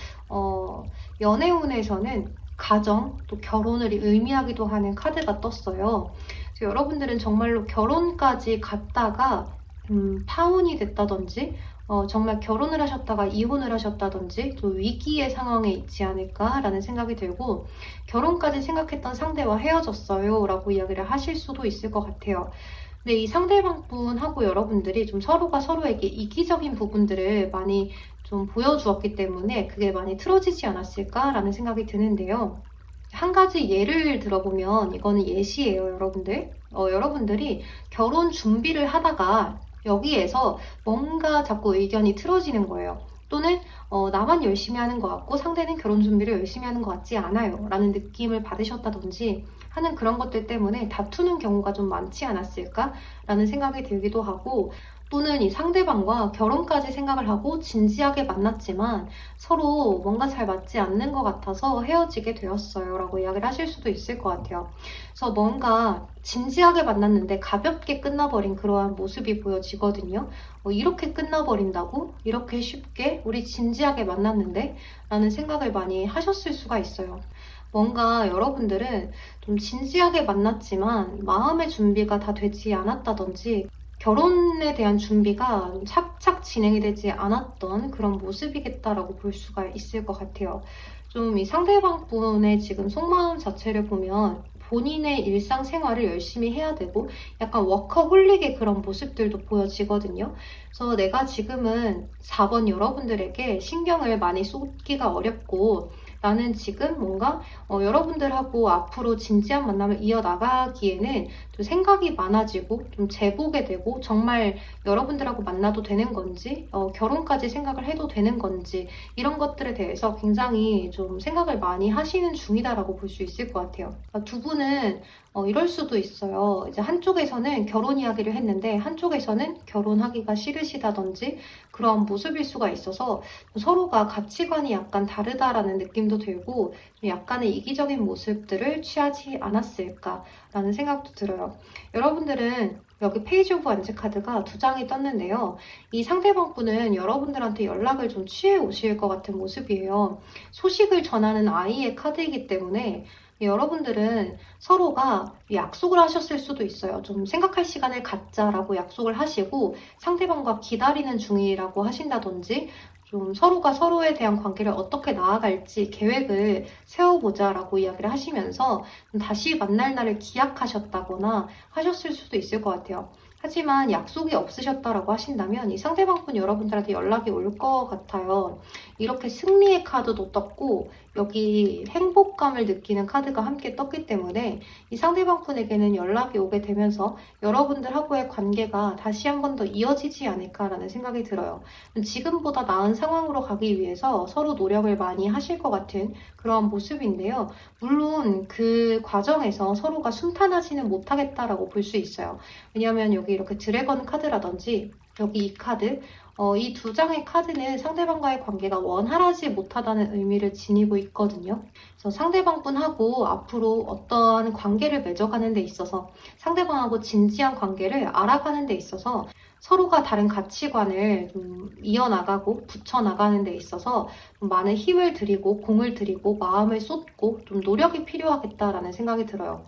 연애운에서는 가정, 또 결혼을 의미하기도 하는 카드가 떴어요. 그래서 여러분들은 정말로 결혼까지 갔다가 파혼이 됐다든지 정말 결혼을 하셨다가 이혼을 하셨다든지 또 위기의 상황에 있지 않을까라는 생각이 들고 결혼까지 생각했던 상대와 헤어졌어요 라고 이야기를 하실 수도 있을 것 같아요. 근데 이 상대방분하고 여러분들이 좀 서로가 서로에게 이기적인 부분들을 많이 좀 보여주었기 때문에 그게 많이 틀어지지 않았을까라는 생각이 드는데요. 한 가지 예를 들어보면 이거는 예시예요, 여러분들. 여러분들이 결혼 준비를 하다가 여기에서 뭔가 자꾸 의견이 틀어지는 거예요. 또는 나만 열심히 하는 것 같고 상대는 결혼 준비를 열심히 하는 것 같지 않아요 라는 느낌을 받으셨다든지 하는 그런 것들 때문에 다투는 경우가 좀 많지 않았을까 라는 생각이 들기도 하고 또는 이 상대방과 결혼까지 생각을 하고 진지하게 만났지만 서로 뭔가 잘 맞지 않는 것 같아서 헤어지게 되었어요 라고 이야기를 하실 수도 있을 것 같아요. 그래서 뭔가 진지하게 만났는데 가볍게 끝나버린 그러한 모습이 보여지거든요. 이렇게 끝나버린다고? 이렇게 쉽게? 우리 진지하게 만났는데? 라는 생각을 많이 하셨을 수가 있어요. 뭔가 여러분들은 좀 진지하게 만났지만 마음의 준비가 다 되지 않았다든지 결혼에 대한 준비가 착착 진행이 되지 않았던 그런 모습이겠다라고 볼 수가 있을 것 같아요. 좀 이 상대방 분의 지금 속마음 자체를 보면 본인의 일상생활을 열심히 해야 되고 약간 워커홀릭의 그런 모습들도 보여지거든요. 그래서 내가 지금은 4번 여러분들에게 신경을 많이 쏟기가 어렵고 나는 지금 뭔가 여러분들하고 앞으로 진지한 만남을 이어나가기에는 좀 생각이 많아지고 좀 재보게 되고 정말 여러분들하고 만나도 되는 건지 결혼까지 생각을 해도 되는 건지 이런 것들에 대해서 굉장히 좀 생각을 많이 하시는 중이다라고 볼 수 있을 것 같아요. 그러니까 두 분은 이럴 수도 있어요. 이제 한쪽에서는 결혼 이야기를 했는데 한쪽에서는 결혼하기가 싫으시다든지 그런 모습일 수가 있어서 서로가 가치관이 약간 다르다라는 느낌도 들고 약간의 이기적인 모습들을 취하지 않았을까라는 생각도 들어요. 여러분들은 여기 페이지 오브 완즈 카드가 2장이 떴는데요. 이 상대방 분은 여러분들한테 연락을 좀 취해 오실 것 같은 모습이에요. 소식을 전하는 아이의 카드이기 때문에 여러분들은 서로가 약속을 하셨을 수도 있어요. 좀 생각할 시간을 갖자라고 약속을 하시고 상대방과 기다리는 중이라고 하신다든지 좀 서로가 서로에 대한 관계를 어떻게 나아갈지 계획을 세워보자라고 이야기를 하시면서 다시 만날 날을 기약하셨다거나 하셨을 수도 있을 것 같아요. 하지만 약속이 없으셨다라고 하신다면 이 상대방분 여러분들한테 연락이 올 것 같아요. 이렇게 승리의 카드도 떴고 여기 행복감을 느끼는 카드가 함께 떴기 때문에 이 상대방분에게는 연락이 오게 되면서 여러분들하고의 관계가 다시 한 번 더 이어지지 않을까라는 생각이 들어요. 지금보다 나은 상황으로 가기 위해서 서로 노력을 많이 하실 것 같은 그러한 모습인데요. 물론 그 과정에서 서로가 순탄하지는 못하겠다라고 볼 수 있어요. 왜냐하면 여기 이렇게 드래곤 카드라든지 여기 이 카드 이 2장의 카드는 상대방과의 관계가 원활하지 못하다는 의미를 지니고 있거든요. 그래서 상대방분하고 앞으로 어떠한 관계를 맺어가는 데 있어서 상대방하고 진지한 관계를 알아가는 데 있어서 서로가 다른 가치관을 이어나가고 붙여나가는 데 있어서 많은 힘을 들이고 공을 들이고 마음을 쏟고 좀 노력이 필요하겠다라는 생각이 들어요.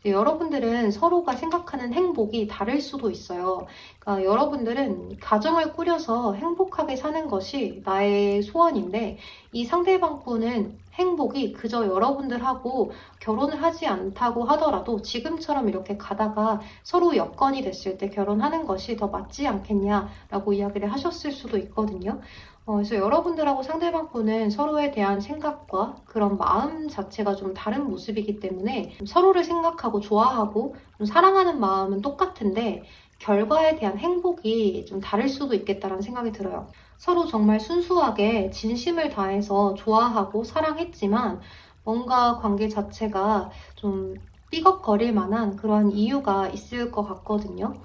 여러분들은 서로가 생각하는 행복이 다를 수도 있어요. 그러니까 여러분들은 가정을 꾸려서 행복하게 사는 것이 나의 소원인데 이 상대방분은 행복이 그저 여러분들하고 결혼을 하지 않다고 하더라도 지금처럼 이렇게 가다가 서로 여건이 됐을 때 결혼하는 것이 더 맞지 않겠냐라고 이야기를 하셨을 수도 있거든요. 그래서 여러분들하고 상대방분은 서로에 대한 생각과 그런 마음 자체가 좀 다른 모습이기 때문에 서로를 생각하고 좋아하고 좀 사랑하는 마음은 똑같은데 결과에 대한 행복이 좀 다를 수도 있겠다라는 생각이 들어요. 서로 정말 순수하게 진심을 다해서 좋아하고 사랑했지만 뭔가 관계 자체가 좀 삐걱거릴 만한 그러한 이유가 있을 것 같거든요.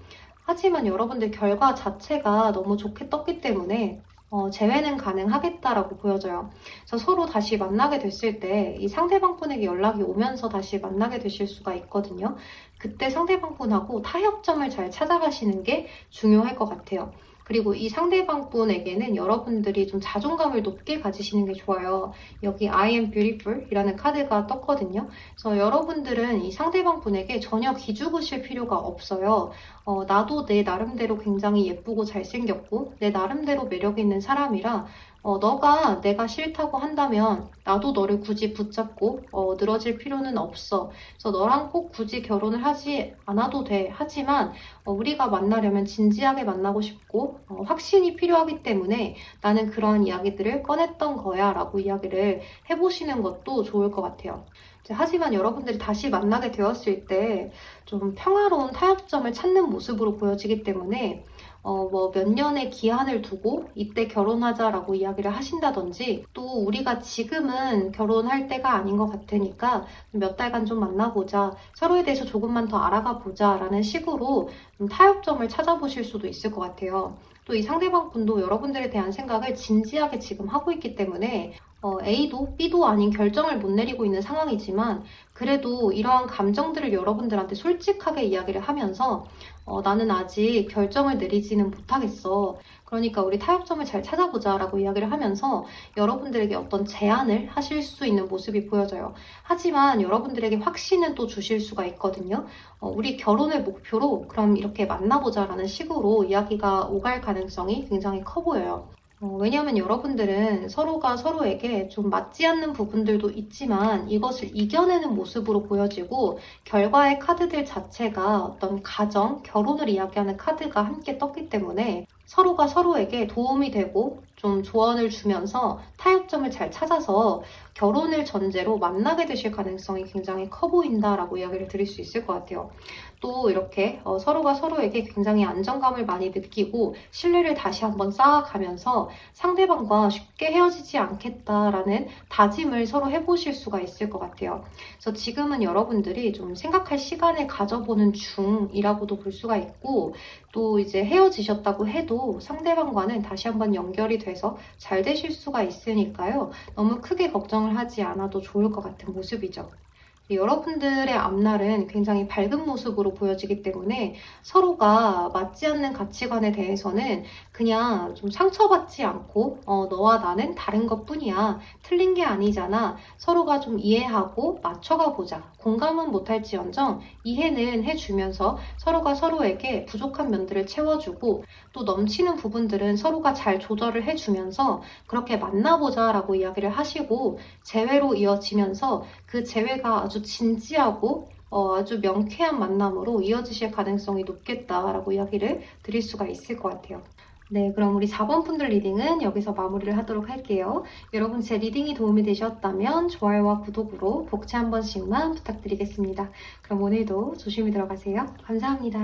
하지만 여러분들 결과 자체가 너무 좋게 떴기 때문에 재회는 가능하겠다라고 보여져요. 그래서 서로 다시 만나게 됐을 때 이 상대방분에게 연락이 오면서 다시 만나게 되실 수가 있거든요. 그때 상대방분하고 타협점을 잘 찾아가시는 게 중요할 것 같아요. 그리고 이 상대방분에게는 여러분들이 좀 자존감을 높게 가지시는 게 좋아요. 여기 I am beautiful 이라는 카드가 떴거든요. 그래서 여러분들은 이 상대방분에게 전혀 기죽으실 필요가 없어요. 나도 내 나름대로 굉장히 예쁘고 잘생겼고 내 나름대로 매력 있는 사람이라 너가 내가 싫다고 한다면 나도 너를 굳이 붙잡고 늘어질 필요는 없어. 그래서 너랑 꼭 굳이 결혼을 하지 않아도 돼. 하지만 우리가 만나려면 진지하게 만나고 싶고 확신이 필요하기 때문에 나는 그러한 이야기들을 꺼냈던 거야 라고 이야기를 해보시는 것도 좋을 것 같아요. 하지만 여러분들이 다시 만나게 되었을 때 좀 평화로운 타협점을 찾는 모습으로 보여지기 때문에 몇 년의 기한을 두고 이때 결혼하자라고 이야기를 하신다든지 또 우리가 지금은 결혼할 때가 아닌 것 같으니까 몇 달간 좀 만나보자 서로에 대해서 조금만 더 알아가 보자 라는 식으로 좀 타협점을 찾아보실 수도 있을 것 같아요. 또 이 상대방 분도 여러분들에 대한 생각을 진지하게 지금 하고 있기 때문에 A도 B도 아닌 결정을 못 내리고 있는 상황이지만 그래도 이러한 감정들을 여러분들한테 솔직하게 이야기를 하면서 나는 아직 결정을 내리지는 못하겠어. 그러니까 우리 타협점을 잘 찾아보자 라고 이야기를 하면서 여러분들에게 어떤 제안을 하실 수 있는 모습이 보여져요. 하지만 여러분들에게 확신은 또 주실 수가 있거든요. 우리 결혼을 목표로 그럼 이렇게 만나보자 라는 식으로 이야기가 오갈 가능성이 굉장히 커 보여요. 왜냐하면 여러분들은 서로가 서로에게 좀 맞지 않는 부분들도 있지만 이것을 이겨내는 모습으로 보여지고 결과의 카드들 자체가 어떤 가정, 결혼을 이야기하는 카드가 함께 떴기 때문에 서로가 서로에게 도움이 되고 좀 조언을 주면서 타협점을 잘 찾아서 결혼을 전제로 만나게 되실 가능성이 굉장히 커 보인다라고 이야기를 드릴 수 있을 것 같아요. 또 이렇게 서로가 서로에게 굉장히 안정감을 많이 느끼고 신뢰를 다시 한번 쌓아가면서 상대방과 쉽게 헤어지지 않겠다라는 다짐을 서로 해보실 수가 있을 것 같아요. 그래서 지금은 여러분들이 좀 생각할 시간을 가져보는 중이라고도 볼 수가 있고 또 이제 헤어지셨다고 해도 상대방과는 다시 한번 연결이 돼서 잘 되실 수가 있으니까요. 너무 크게 걱정을 하지 않아도 좋을 것 같은 모습이죠. 여러분들의 앞날은 굉장히 밝은 모습으로 보여지기 때문에 서로가 맞지 않는 가치관에 대해서는 그냥 좀 상처받지 않고 너와 나는 다른 것뿐이야. 틀린 게 아니잖아. 서로가 좀 이해하고 맞춰가 보자. 공감은 못할지언정 이해는 해주면서 서로가 서로에게 부족한 면들을 채워주고 또 넘치는 부분들은 서로가 잘 조절을 해주면서 그렇게 만나보자라고 이야기를 하시고 재회로 이어지면서 그 재회가 아주 진지하고 아주 명쾌한 만남으로 이어지실 가능성이 높겠다라고 이야기를 드릴 수가 있을 것 같아요. 네, 그럼 우리 4번 분들 리딩은 여기서 마무리를 하도록 할게요. 여러분 제 리딩이 도움이 되셨다면 좋아요와 구독으로 복채 한 번씩만 부탁드리겠습니다. 그럼 오늘도 조심히 들어가세요. 감사합니다.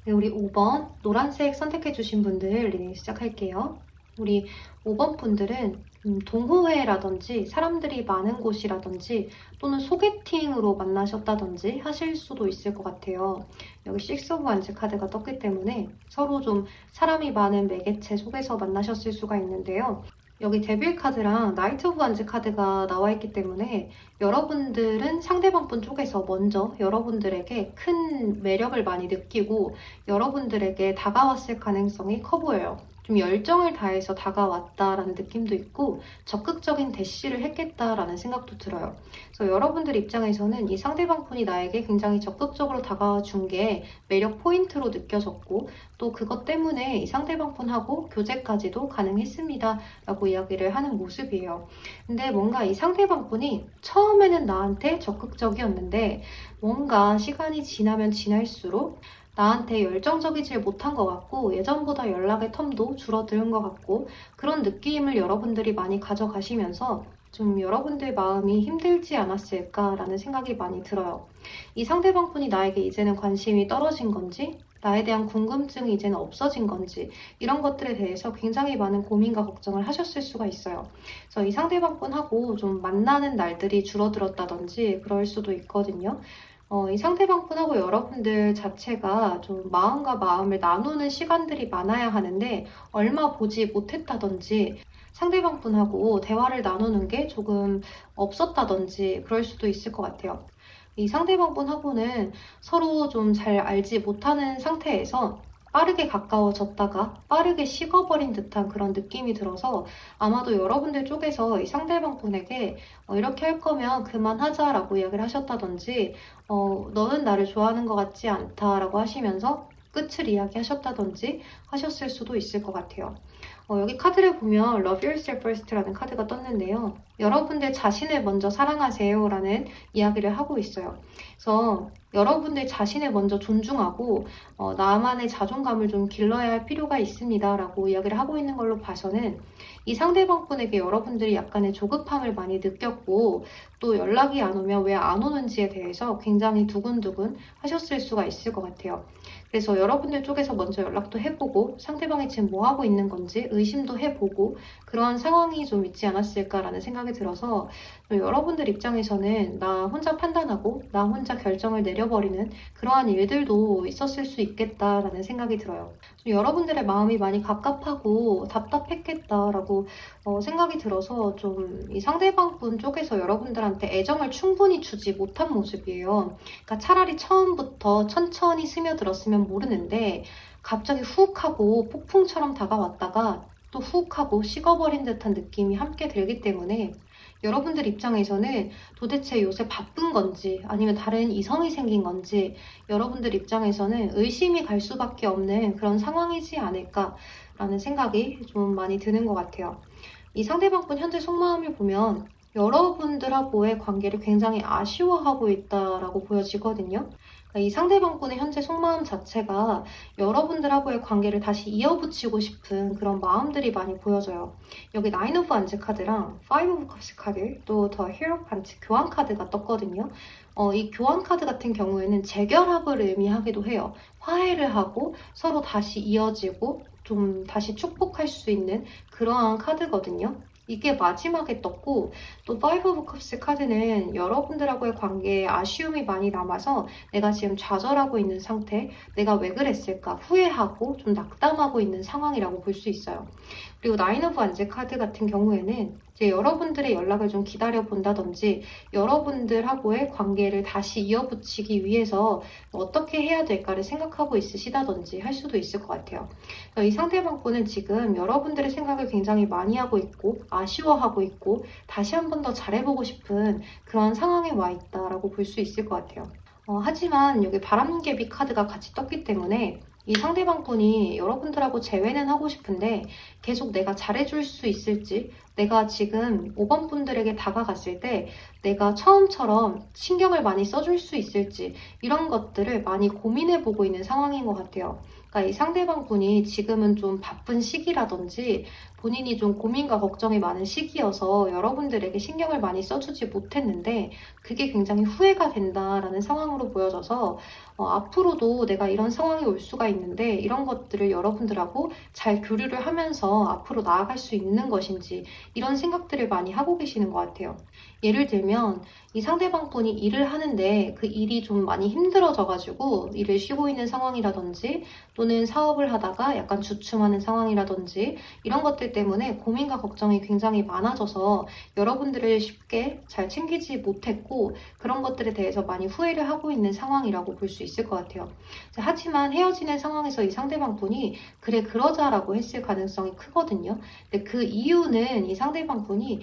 네, 우리 5번 노란색 선택해주신 분들 리딩 시작할게요. 우리 5번 분들은 동호회라든지 사람들이 많은 곳이라든지 또는 소개팅으로 만나셨다든지 하실 수도 있을 것 같아요. 여기 식스 오브 완즈 카드가 떴기 때문에 서로 좀 사람이 많은 매개체 속에서 만나셨을 수가 있는데요. 여기 데빌 카드랑 나이트 오브 완즈 카드가 나와 있기 때문에 여러분들은 상대방 분 쪽에서 먼저 여러분들에게 큰 매력을 많이 느끼고 여러분들에게 다가왔을 가능성이 커 보여요. 좀 열정을 다해서 다가왔다라는 느낌도 있고 적극적인 대시를 했겠다라는 생각도 들어요. 그래서 여러분들 입장에서는 이 상대방 분이 나에게 굉장히 적극적으로 다가와 준 게 매력 포인트로 느껴졌고 또 그것 때문에 이 상대방 분하고 교제까지도 가능했습니다 라고 이야기를 하는 모습이에요. 근데 뭔가 이 상대방 분이 처음에는 나한테 적극적이었는데 뭔가 시간이 지나면 지날수록 나한테 열정적이질 못한 것 같고 예전보다 연락의 텀도 줄어드는 것 같고 그런 느낌을 여러분들이 많이 가져가시면서 좀 여러분들 마음이 힘들지 않았을까라는 생각이 많이 들어요. 이 상대방 분이 나에게 이제는 관심이 떨어진 건지 나에 대한 궁금증이 이제는 없어진 건지 이런 것들에 대해서 굉장히 많은 고민과 걱정을 하셨을 수가 있어요. 그래서 이 상대방 분하고 좀 만나는 날들이 줄어들었다든지 그럴 수도 있거든요. 이 상대방 분하고 여러분들 자체가 좀 마음과 마음을 나누는 시간들이 많아야 하는데 얼마 보지 못했다든지 상대방 분하고 대화를 나누는 게 조금 없었다든지 그럴 수도 있을 것 같아요. 이 상대방 분하고는 서로 좀 잘 알지 못하는 상태에서 빠르게 가까워졌다가 빠르게 식어버린 듯한 그런 느낌이 들어서 아마도 여러분들 쪽에서 이 상대방 분에게 이렇게 할 거면 그만하자라고 이야기를 하셨다든지 너는 나를 좋아하는 것 같지 않다라고 하시면서 끝을 이야기하셨다든지 하셨을 수도 있을 것 같아요. 여기 카드를 보면 Love Yourself First라는 카드가 떴는데요. 여러분들 자신을 먼저 사랑하세요 라는 이야기를 하고 있어요. 그래서 여러분들 자신을 먼저 존중하고 나만의 자존감을 좀 길러야 할 필요가 있습니다 라고 이야기를 하고 있는 걸로 봐서는 이 상대방 분에게 여러분들이 약간의 조급함을 많이 느꼈고 또 연락이 안 오면 왜 안 오는지에 대해서 굉장히 두근두근 하셨을 수가 있을 것 같아요. 그래서 여러분들 쪽에서 먼저 연락도 해보고 상대방이 지금 뭐 하고 있는 건지 의심도 해보고 그런 상황이 좀 있지 않았을까라는 생각이 들어서 여러분들 입장에서는 나 혼자 판단하고 나 혼자 결정을 내려버리는 그러한 일들도 있었을 수 있겠다라는 생각이 들어요. 여러분들의 마음이 많이 갑갑하고 답답했겠다라고 생각이 들어서 좀 이 상대방 분 쪽에서 여러분들한테 애정을 충분히 주지 못한 모습이에요. 그러니까 차라리 처음부터 천천히 스며들었으면 모르는데 갑자기 훅 하고 폭풍처럼 다가왔다가 또 훅 하고 식어버린 듯한 느낌이 함께 들기 때문에 여러분들 입장에서는 도대체 요새 바쁜 건지 아니면 다른 이성이 생긴 건지 여러분들 입장에서는 의심이 갈 수밖에 없는 그런 상황이지 않을까라는 생각이 좀 많이 드는 것 같아요. 이 상대방분 현재 속마음을 보면 여러분들하고의 관계를 굉장히 아쉬워하고 있다라고 보여지거든요. 그러니까 이 상대방분의 현재 속마음 자체가 여러분들하고의 관계를 다시 이어붙이고 싶은 그런 마음들이 많이 보여져요. 여기 나인 오브 안즈 카드랑 파이브 오브 컵스 카드, 또 더 히어로판트 교환 카드가 떴거든요. 이 교환 카드 같은 경우에는 재결합을 의미하기도 해요. 화해를 하고 서로 다시 이어지고 좀 다시 축복할 수 있는 그러한 카드거든요. 이게 마지막에 떴고, 또 파이브 오브 컵스 카드는 여러분들하고의 관계에 아쉬움이 많이 남아서 내가 지금 좌절하고 있는 상태, 내가 왜 그랬을까 후회하고 좀 낙담하고 있는 상황이라고 볼 수 있어요. 그리고 나인 오브 안즈 카드 같은 경우에는 이제 여러분들의 연락을 좀 기다려 본다든지 여러분들하고의 관계를 다시 이어붙이기 위해서 어떻게 해야 될까를 생각하고 있으시다든지 할 수도 있을 것 같아요. 이 상대방분은 지금 여러분들의 생각을 굉장히 많이 하고 있고 아쉬워하고 있고 다시 한 번 더 잘해보고 싶은 그런 상황에 와 있다라고 볼 수 있을 것 같아요. 하지만 여기 바람개비 카드가 같이 떴기 때문에 이 상대방분이 여러분들하고 재회는 하고 싶은데 계속 내가 잘해줄 수 있을지, 내가 지금 5번 분들에게 다가갔을 때 내가 처음처럼 신경을 많이 써줄 수 있을지 이런 것들을 많이 고민해보고 있는 상황인 것 같아요. 그러니까 이 상대방분이 지금은 좀 바쁜 시기라든지 본인이 좀 고민과 걱정이 많은 시기여서 여러분들에게 신경을 많이 써주지 못했는데 그게 굉장히 후회가 된다라는 상황으로 보여져서 앞으로도 내가 이런 상황이 올 수가 있는데 이런 것들을 여러분들하고 잘 교류를 하면서 앞으로 나아갈 수 있는 것인지 이런 생각들을 많이 하고 계시는 것 같아요. 예를 들면 이 상대방분이 일을 하는데 그 일이 좀 많이 힘들어져가지고 일을 쉬고 있는 상황이라든지 또는 사업을 하다가 약간 주춤하는 상황이라든지 이런 것들 때문에 고민과 걱정이 굉장히 많아져서 여러분들을 쉽게 잘 챙기지 못했고 그런 것들에 대해서 많이 후회를 하고 있는 상황이라고 볼 수 있을 것 같아요. 하지만 헤어지는 상황에서 이 상대방분이 그래 그러자라고 했을 가능성이 크거든요. 근데 그 이유는 이 상대방분이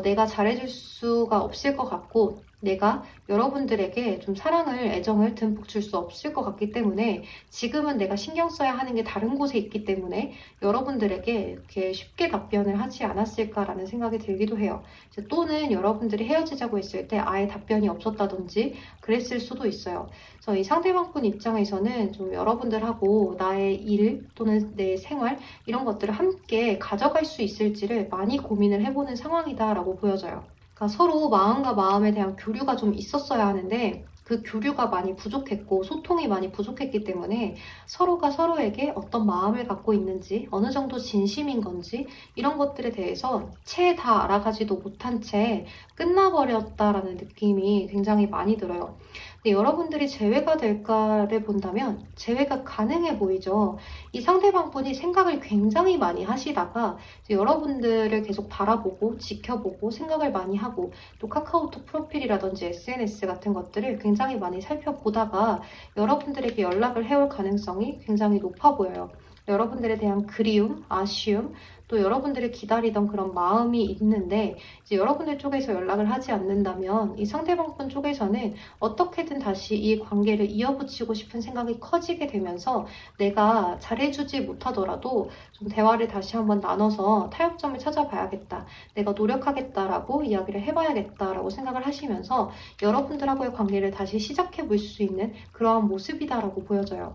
내가 잘해줄 수가 없을 것 같고 내가 여러분들에게 좀 사랑을, 애정을 듬뿍 줄 수 없을 것 같기 때문에 지금은 내가 신경 써야 하는 게 다른 곳에 있기 때문에 여러분들에게 이렇게 쉽게 답변을 하지 않았을까라는 생각이 들기도 해요. 또는 여러분들이 헤어지자고 했을 때 아예 답변이 없었다든지 그랬을 수도 있어요. 그래서 이 상대방분 입장에서는 좀 여러분들하고 나의 일 또는 내 생활 이런 것들을 함께 가져갈 수 있을지를 많이 고민을 해보는 상황이다라고 보여져요. 그러니까 서로 마음과 마음에 대한 교류가 좀 있었어야 하는데 그 교류가 많이 부족했고 소통이 많이 부족했기 때문에 서로가 서로에게 어떤 마음을 갖고 있는지 어느 정도 진심인 건지 이런 것들에 대해서 채 다 알아가지도 못한 채 끝나버렸다라는 느낌이 굉장히 많이 들어요. 근데 여러분들이 재회가 될까를 본다면 재회가 가능해 보이죠. 이 상대방분이 생각을 굉장히 많이 하시다가 여러분들을 계속 바라보고 지켜보고 생각을 많이 하고 또 카카오톡 프로필이라든지 SNS 같은 것들을 굉장히 많이 살펴보다가 여러분들에게 연락을 해올 가능성이 굉장히 높아 보여요. 여러분들에 대한 그리움, 아쉬움, 또 여러분들을 기다리던 그런 마음이 있는데 이제 여러분들 쪽에서 연락을 하지 않는다면 이 상대방분 쪽에서는 어떻게든 다시 이 관계를 이어붙이고 싶은 생각이 커지게 되면서 내가 잘해주지 못하더라도 좀 대화를 다시 한번 나눠서 타협점을 찾아봐야겠다. 내가 노력하겠다라고 이야기를 해봐야겠다라고 생각을 하시면서 여러분들하고의 관계를 다시 시작해 볼 수 있는 그러한 모습이다라고 보여져요.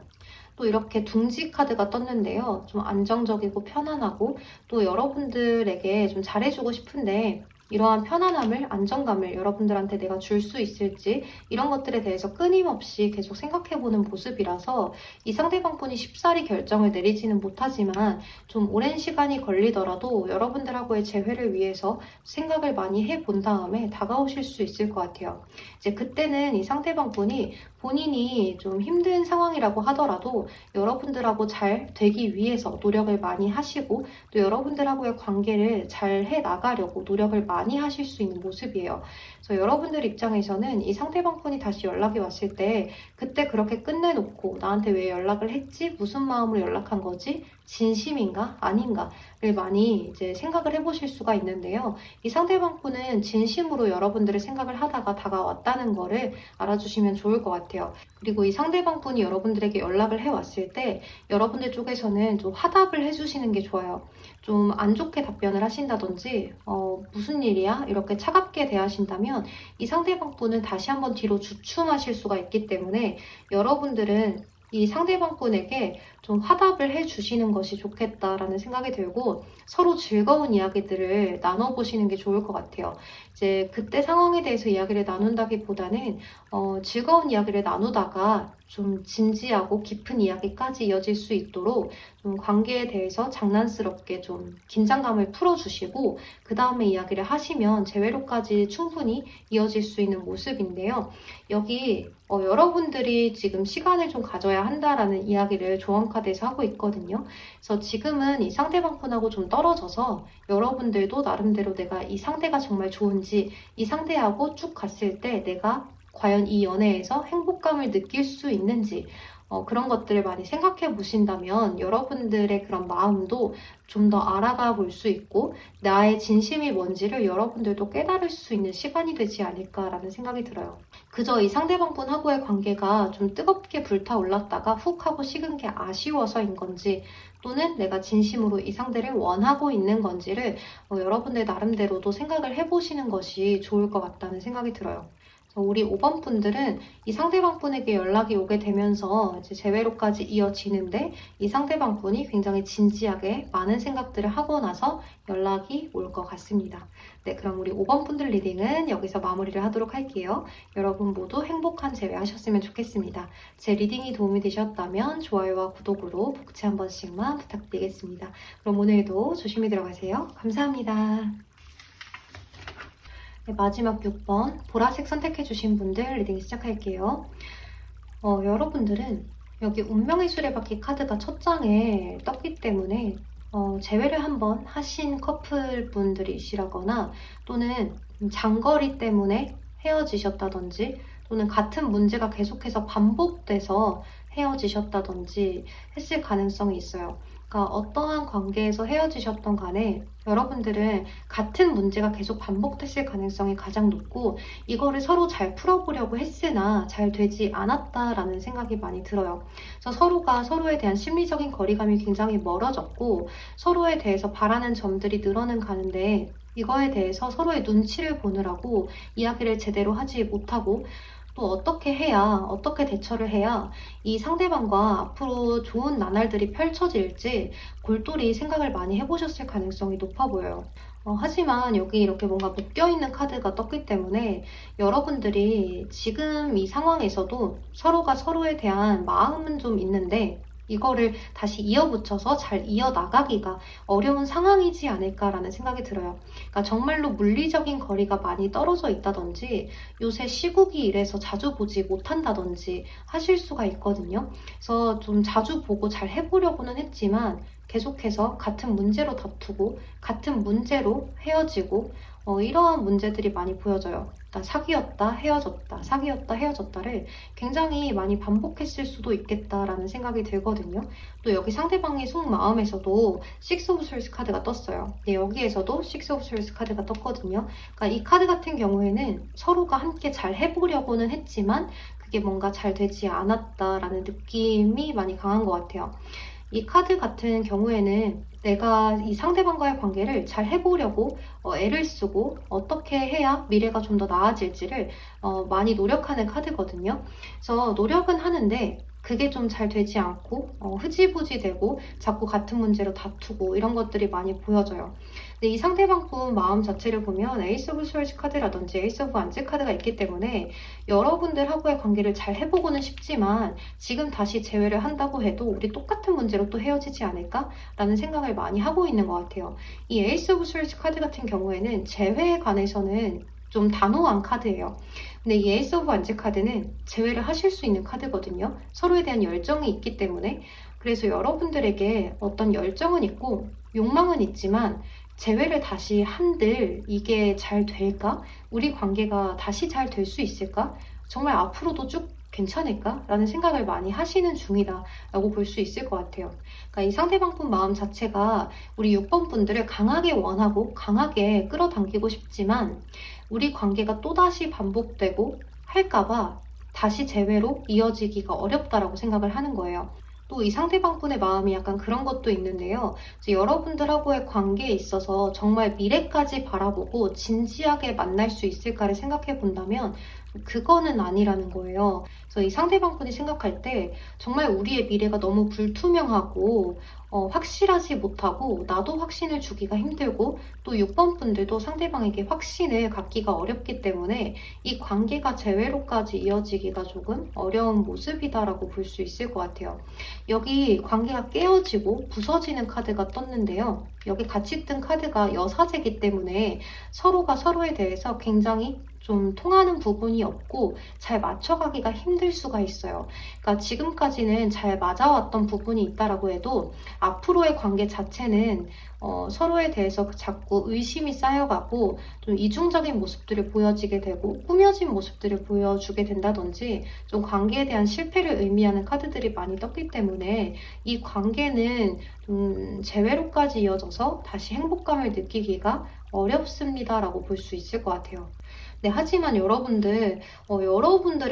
또 이렇게 둥지 카드가 떴는데요. 좀 안정적이고 편안하고 또 여러분들에게 좀 잘해주고 싶은데 이러한 편안함을, 안정감을 여러분들한테 내가 줄 수 있을지 이런 것들에 대해서 끊임없이 계속 생각해보는 모습이라서 이 상대방분이 쉽사리 결정을 내리지는 못하지만 좀 오랜 시간이 걸리더라도 여러분들하고의 재회를 위해서 생각을 많이 해본 다음에 다가오실 수 있을 것 같아요. 이제 그때는 이 상대방분이 본인이 좀 힘든 상황이라고 하더라도 여러분들하고 잘 되기 위해서 노력을 많이 하시고 또 여러분들하고의 관계를 잘 해 나가려고 노력을 많이 많이 하실 수 있는 모습이에요. 그래서 여러분들 입장에서는 이 상대방분이 다시 연락이 왔을 때 그때 그렇게 끝내놓고 나한테 왜 연락을 했지? 무슨 마음으로 연락한 거지? 진심인가? 아닌가?를 많이 이제 생각을 해보실 수가 있는데요. 이 상대방분은 진심으로 여러분들의 생각을 하다가 다가왔다는 거를 알아주시면 좋을 것 같아요. 그리고 이 상대방분이 여러분들에게 연락을 해왔을 때 여러분들 쪽에서는 좀 화답을 해주시는 게 좋아요. 좀 안 좋게 답변을 하신다든지 무슨 일이야? 이렇게 차갑게 대하신다면 이 상대방분은 다시 한번 뒤로 주춤하실 수가 있기 때문에 여러분들은 이 상대방분에게 좀 화답을 해주시는 것이 좋겠다라는 생각이 들고 서로 즐거운 이야기들을 나눠보시는 게 좋을 것 같아요. 이제 그때 상황에 대해서 이야기를 나눈다기보다는 즐거운 이야기를 나누다가 좀 진지하고 깊은 이야기까지 이어질 수 있도록 좀 관계에 대해서 장난스럽게 좀 긴장감을 풀어주시고 그 다음에 이야기를 하시면 재회로까지 충분히 이어질 수 있는 모습인데요. 여기 여러분들이 지금 시간을 좀 가져야 한다라는 이야기를 조언 카드에서 하고 있거든요. 그래서 지금은 이 상대방분하고 좀 떨어져서 여러분들도 나름대로 내가 이 상대가 정말 좋은지 이 상대하고 쭉 갔을 때 내가 과연 이 연애에서 행복감을 느낄 수 있는지 그런 것들을 많이 생각해 보신다면 여러분들의 그런 마음도 좀 더 알아가 볼 수 있고 나의 진심이 뭔지를 여러분들도 깨달을 수 있는 시간이 되지 않을까라는 생각이 들어요. 그저 이 상대방분하고의 관계가 좀 뜨겁게 불타올랐다가 훅 하고 식은 게 아쉬워서인 건지 또는 내가 진심으로 이 상대를 원하고 있는 건지를 여러분들 나름대로도 생각을 해보시는 것이 좋을 것 같다는 생각이 들어요. 우리 5번 분들은 이 상대방 분에게 연락이 오게 되면서 이제 재회로까지 이어지는데 이 상대방 분이 굉장히 진지하게 많은 생각들을 하고 나서 연락이 올 것 같습니다. 네, 그럼 우리 5번 분들 리딩은 여기서 마무리를 하도록 할게요. 여러분 모두 행복한 재회 하셨으면 좋겠습니다. 제 리딩이 도움이 되셨다면 좋아요와 구독으로 복지 한 번씩만 부탁드리겠습니다. 그럼 오늘도 조심히 들어가세요. 감사합니다. 네, 마지막 6번 보라색 선택해주신 분들 리딩 시작할게요. 여러분들은 여기 운명의 수레바퀴 카드가 첫 장에 떴기 때문에 재회를 한번 하신 커플분들이시라거나 또는 장거리 때문에 헤어지셨다든지 또는 같은 문제가 계속해서 반복돼서 헤어지셨다든지 했을 가능성이 있어요. 그러니까 어떠한 관계에서 헤어지셨던 간에 여러분들은 같은 문제가 계속 반복됐을 가능성이 가장 높고 이거를 서로 잘 풀어보려고 했으나 잘 되지 않았다라는 생각이 많이 들어요. 그래서 서로가 서로에 대한 심리적인 거리감이 굉장히 멀어졌고 서로에 대해서 바라는 점들이 늘어는 가는데 이거에 대해서 서로의 눈치를 보느라고 이야기를 제대로 하지 못하고 또 어떻게 대처를 해야 이 상대방과 앞으로 좋은 나날들이 펼쳐질지 골똘히 생각을 많이 해보셨을 가능성이 높아 보여요. 하지만 여기 이렇게 뭔가 묶여있는 카드가 떴기 때문에 여러분들이 지금 이 상황에서도 서로가 서로에 대한 마음은 좀 있는데 이거를 다시 이어붙여서 잘 이어나가기가 어려운 상황이지 않을까라는 생각이 들어요. 그러니까 정말로 물리적인 거리가 많이 떨어져 있다든지 요새 시국이 이래서 자주 보지 못한다든지 하실 수가 있거든요. 그래서 좀 자주 보고 잘 해보려고는 했지만 계속해서 같은 문제로 다투고 같은 문제로 헤어지고 이러한 문제들이 많이 보여져요. 그러니까 사귀었다 헤어졌다 사귀었다 헤어졌다를 굉장히 많이 반복했을 수도 있겠다라는 생각이 들거든요. 또 여기 상대방의 속마음에서도 Six of Swords 카드가 떴어요. 네, 여기에서도 Six of Swords 카드가 떴거든요. 그러니까 이 카드 같은 경우에는 서로가 함께 잘 해보려고는 했지만 그게 뭔가 잘 되지 않았다라는 느낌이 많이 강한 것 같아요. 이 카드 같은 경우에는 내가 이 상대방과의 관계를 잘 해보려고 애를 쓰고 어떻게 해야 미래가 좀 더 나아질지를 많이 노력하는 카드거든요. 그래서 노력은 하는데 그게 좀 잘 되지 않고 흐지부지 되고 자꾸 같은 문제로 다투고 이런 것들이 많이 보여져요. 근데 이 상대방분 마음 자체를 보면 에이스 오브 스월드 카드라든지 에이스 오브 안즈 카드가 있기 때문에 여러분들하고의 관계를 잘 해보고는 싶지만 지금 다시 재회를 한다고 해도 우리 똑같은 문제로 또 헤어지지 않을까? 라는 생각을 많이 하고 있는 것 같아요. 이 에이스 오브 스월드 카드 같은 경우에는 재회에 관해서는 좀 단호한 카드예요. 근데 이 에이스 오브 안즈 카드는 재회를 하실 수 있는 카드거든요. 서로에 대한 열정이 있기 때문에 그래서 여러분들에게 어떤 열정은 있고 욕망은 있지만 재회를 다시 한들 이게 잘 될까? 우리 관계가 다시 잘 될 수 있을까? 정말 앞으로도 쭉 괜찮을까? 라는 생각을 많이 하시는 중이다 라고 볼 수 있을 것 같아요. 그러니까 이 상대방분 마음 자체가 우리 6번 분들을 강하게 원하고 강하게 끌어당기고 싶지만 우리 관계가 또다시 반복되고 할까봐 다시 재회로 이어지기가 어렵다라고 생각을 하는 거예요. 또 이 상대방분의 마음이 약간 그런 것도 있는데요. 이제 여러분들하고의 관계에 있어서 정말 미래까지 바라보고 진지하게 만날 수 있을까를 생각해 본다면 그거는 아니라는 거예요. 그래서 이 상대방분이 생각할 때 정말 우리의 미래가 너무 불투명하고 확실하지 못하고 나도 확신을 주기가 힘들고 또 6번 분들도 상대방에게 확신을 갖기가 어렵기 때문에 이 관계가 재회로까지 이어지기가 조금 어려운 모습이다라고 볼 수 있을 것 같아요. 여기 관계가 깨어지고 부서지는 카드가 떴는데요. 여기 같이 뜬 카드가 여사제이기 때문에 서로가 서로에 대해서 굉장히 좀 통하는 부분이 없고 잘 맞춰가기가 힘들 수가 있어요. 그러니까 지금까지는 잘 맞아왔던 부분이 있다라고 해도 앞으로의 관계 자체는 서로에 대해서 자꾸 의심이 쌓여가고 좀 이중적인 모습들을 보여지게 되고 꾸며진 모습들을 보여주게 된다든지 좀 관계에 대한 실패를 의미하는 카드들이 많이 떴기 때문에 이 관계는 재회로까지 이어져서 다시 행복감을 느끼기가 어렵습니다라고 볼 수 있을 것 같아요. 네, 하지만 여러분들의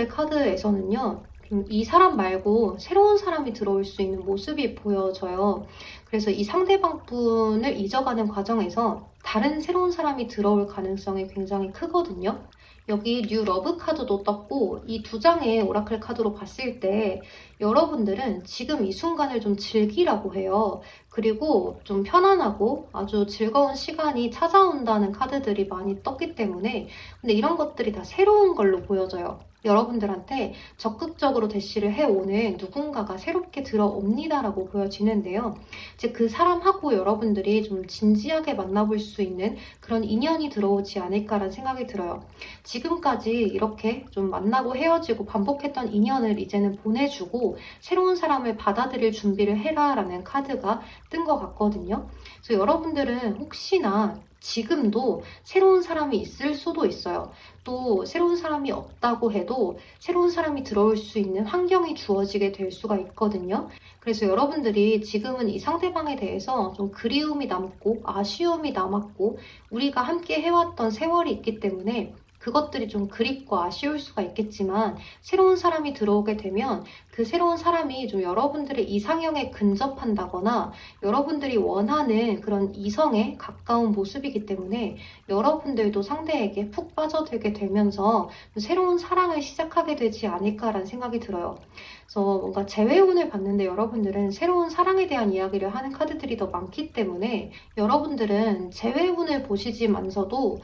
카드에서는요, 이 사람 말고 새로운 사람이 들어올 수 있는 모습이 보여져요. 그래서 이 상대방 분을 잊어가는 과정에서 다른 새로운 사람이 들어올 가능성이 굉장히 크거든요. 여기 뉴 러브 카드도 떴고 이 두 장의 오라클 카드로 봤을 때 여러분들은 지금 이 순간을 좀 즐기라고 해요. 그리고 좀 편안하고 아주 즐거운 시간이 찾아온다는 카드들이 많이 떴기 때문에 근데 이런 것들이 다 새로운 걸로 보여져요. 여러분들한테 적극적으로 대시를 해오는 누군가가 새롭게 들어옵니다라고 보여지는데요. 이제 그 사람하고 여러분들이 좀 진지하게 만나볼 수 있는 그런 인연이 들어오지 않을까라는 생각이 들어요. 지금까지 이렇게 좀 만나고 헤어지고 반복했던 인연을 이제는 보내주고 새로운 사람을 받아들일 준비를 해라라는 카드가 뜬 것 같거든요. 그래서 여러분들은 혹시나 지금도 새로운 사람이 있을 수도 있어요. 또 새로운 사람이 없다고 해도 새로운 사람이 들어올 수 있는 환경이 주어지게 될 수가 있거든요. 그래서 여러분들이 지금은 이 상대방에 대해서 좀 그리움이 남고 아쉬움이 남았고 우리가 함께 해왔던 세월이 있기 때문에 그것들이 좀 그립고 아쉬울 수가 있겠지만 새로운 사람이 들어오게 되면 그 새로운 사람이 좀 여러분들의 이상형에 근접한다거나 여러분들이 원하는 그런 이성에 가까운 모습이기 때문에 여러분들도 상대에게 푹 빠져들게 되면서 새로운 사랑을 시작하게 되지 않을까라는 생각이 들어요. 그래서 뭔가 재회운을 봤는데 여러분들은 새로운 사랑에 대한 이야기를 하는 카드들이 더 많기 때문에 여러분들은 재회운을 보시지만서도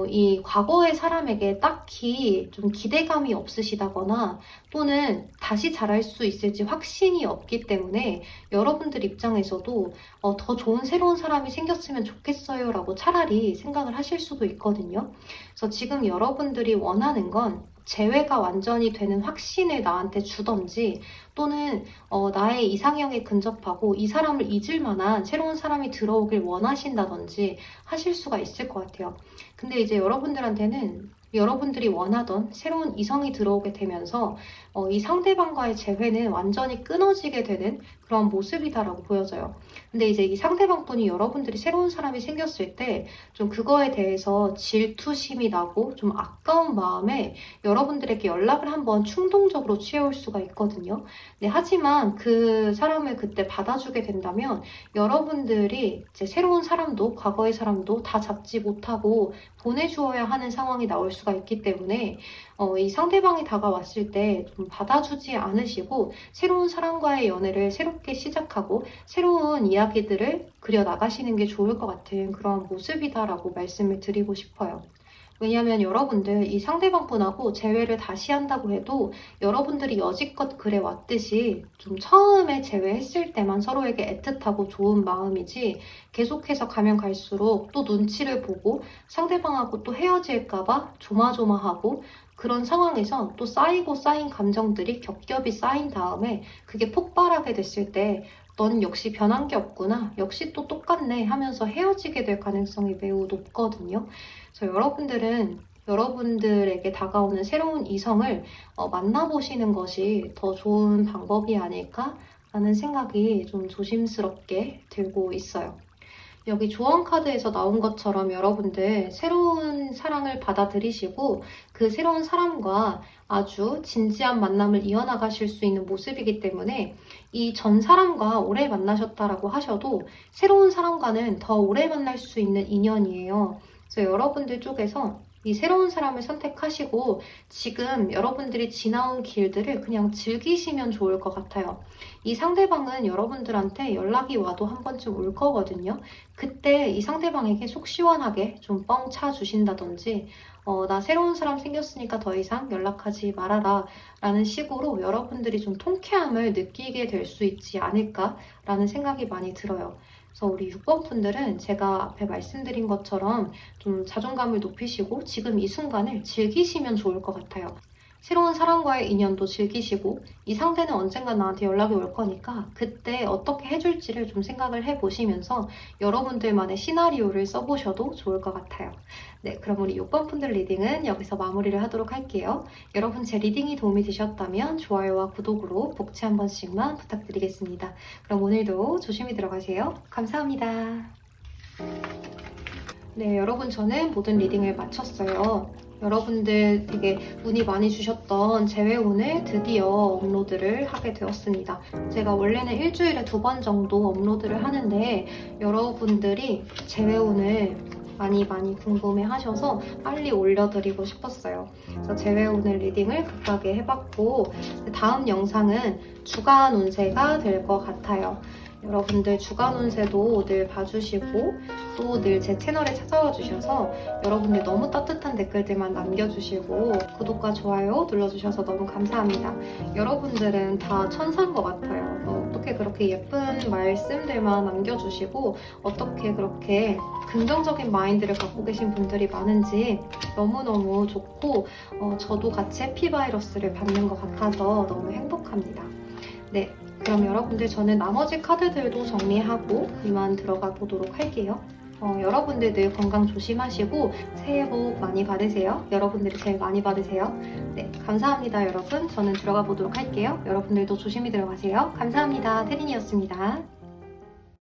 이 과거의 사람에게 딱히 좀 기대감이 없으시다거나 또는 다시 잘할 수 있을지 확신이 없기 때문에 여러분들 입장에서도 더 좋은 새로운 사람이 생겼으면 좋겠어요 라고 차라리 생각을 하실 수도 있거든요. 그래서 지금 여러분들이 원하는 건 재회가 완전히 되는 확신을 나한테 주던지 또는 나의 이상형에 근접하고 이 사람을 잊을 만한 새로운 사람이 들어오길 원하신다든지 하실 수가 있을 것 같아요. 근데 이제 여러분들한테는 여러분들이 원하던 새로운 이성이 들어오게 되면서 이 상대방과의 재회는 완전히 끊어지게 되는 그런 모습이다라고 보여져요. 근데 이제 이 상대방 분이 여러분들이 새로운 사람이 생겼을 때 좀 그거에 대해서 질투심이 나고 좀 아까운 마음에 여러분들에게 연락을 한번 충동적으로 취해올 수가 있거든요. 네, 하지만 그 사람을 그때 받아주게 된다면 여러분들이 이제 새로운 사람도 과거의 사람도 다 잡지 못하고 보내주어야 하는 상황이 나올 수가 있기 때문에 이 상대방이 다가왔을 때 좀 받아주지 않으시고 새로운 사람과의 연애를 새롭게 시작하고 새로운 이야기들을 그려나가시는 게 좋을 것 같은 그런 모습이다라고 말씀을 드리고 싶어요. 왜냐하면 여러분들 이 상대방 분하고 재회를 다시 한다고 해도 여러분들이 여지껏 그래 왔듯이 좀 처음에 재회했을 때만 서로에게 애틋하고 좋은 마음이지 계속해서 가면 갈수록 또 눈치를 보고 상대방하고 또 헤어질까봐 조마조마하고 그런 상황에서 또 쌓이고 쌓인 감정들이 겹겹이 쌓인 다음에 그게 폭발하게 됐을 때 넌 역시 변한 게 없구나. 역시 또 똑같네 하면서 헤어지게 될 가능성이 매우 높거든요. 그래서 여러분들에게 다가오는 새로운 이성을 만나보시는 것이 더 좋은 방법이 아닐까라는 생각이 좀 조심스럽게 들고 있어요. 여기 조언 카드에서 나온 것처럼 여러분들 새로운 사랑을 받아들이시고 그 새로운 사람과 아주 진지한 만남을 이어나가실 수 있는 모습이기 때문에 이 전 사람과 오래 만나셨다라고 하셔도 새로운 사람과는 더 오래 만날 수 있는 인연이에요. 그래서 여러분들 쪽에서 이 새로운 사람을 선택하시고 지금 여러분들이 지나온 길들을 그냥 즐기시면 좋을 것 같아요. 이 상대방은 여러분들한테 연락이 와도 한 번쯤 올 거거든요. 그때 이 상대방에게 속 시원하게 좀 뻥 차주신다든지 나 새로운 사람 생겼으니까 더 이상 연락하지 말아라 라는 식으로 여러분들이 좀 통쾌함을 느끼게 될 수 있지 않을까라는 생각이 많이 들어요. 그래서 우리 6번 분들은 제가 앞에 말씀드린 것처럼 좀 자존감을 높이시고 지금 이 순간을 즐기시면 좋을 것 같아요. 새로운 사람과의 인연도 즐기시고 이 상대는 언젠가 나한테 연락이 올 거니까 그때 어떻게 해줄지를 좀 생각을 해보시면서 여러분들만의 시나리오를 써보셔도 좋을 것 같아요. 네, 그럼 우리 6번 분들 리딩은 여기서 마무리를 하도록 할게요. 여러분 제 리딩이 도움이 되셨다면 좋아요와 구독으로 복지 한 번씩만 부탁드리겠습니다. 그럼 오늘도 조심히 들어가세요. 감사합니다. 네, 여러분 저는 모든 리딩을 마쳤어요. 여러분들 되게 문의 많이 주셨던 재회운을 드디어 업로드를 하게 되었습니다. 제가 원래는 일주일에 2번 정도 업로드를 하는데 여러분들이 재회운을 많이 궁금해 하셔서 빨리 올려드리고 싶었어요. 그래서 재회운을 리딩을 급하게 해봤고 다음 영상은 주간 운세가 될 것 같아요. 여러분들 주간 운세도 늘 봐주시고 또 늘 제 채널에 찾아와 주셔서 여러분들 너무 따뜻한 댓글들만 남겨주시고 구독과 좋아요 눌러주셔서 너무 감사합니다. 여러분들은 다 천사인 것 같아요. 어떻게 그렇게 예쁜 말씀들만 남겨주시고 어떻게 그렇게 긍정적인 마인드를 갖고 계신 분들이 많은지 너무너무 좋고 저도 같이 해피바이러스를 받는 것 같아서 너무 행복합니다. 네, 그럼 여러분들 저는 나머지 카드들도 정리하고 이만 들어가 보도록 할게요. 여러분들 늘 건강 조심하시고 새해 복 많이 받으세요. 여러분들이 제일 많이 받으세요. 네, 감사합니다 여러분. 저는 들어가 보도록 할게요. 여러분들도 조심히 들어가세요. 감사합니다. 태린이었습니다.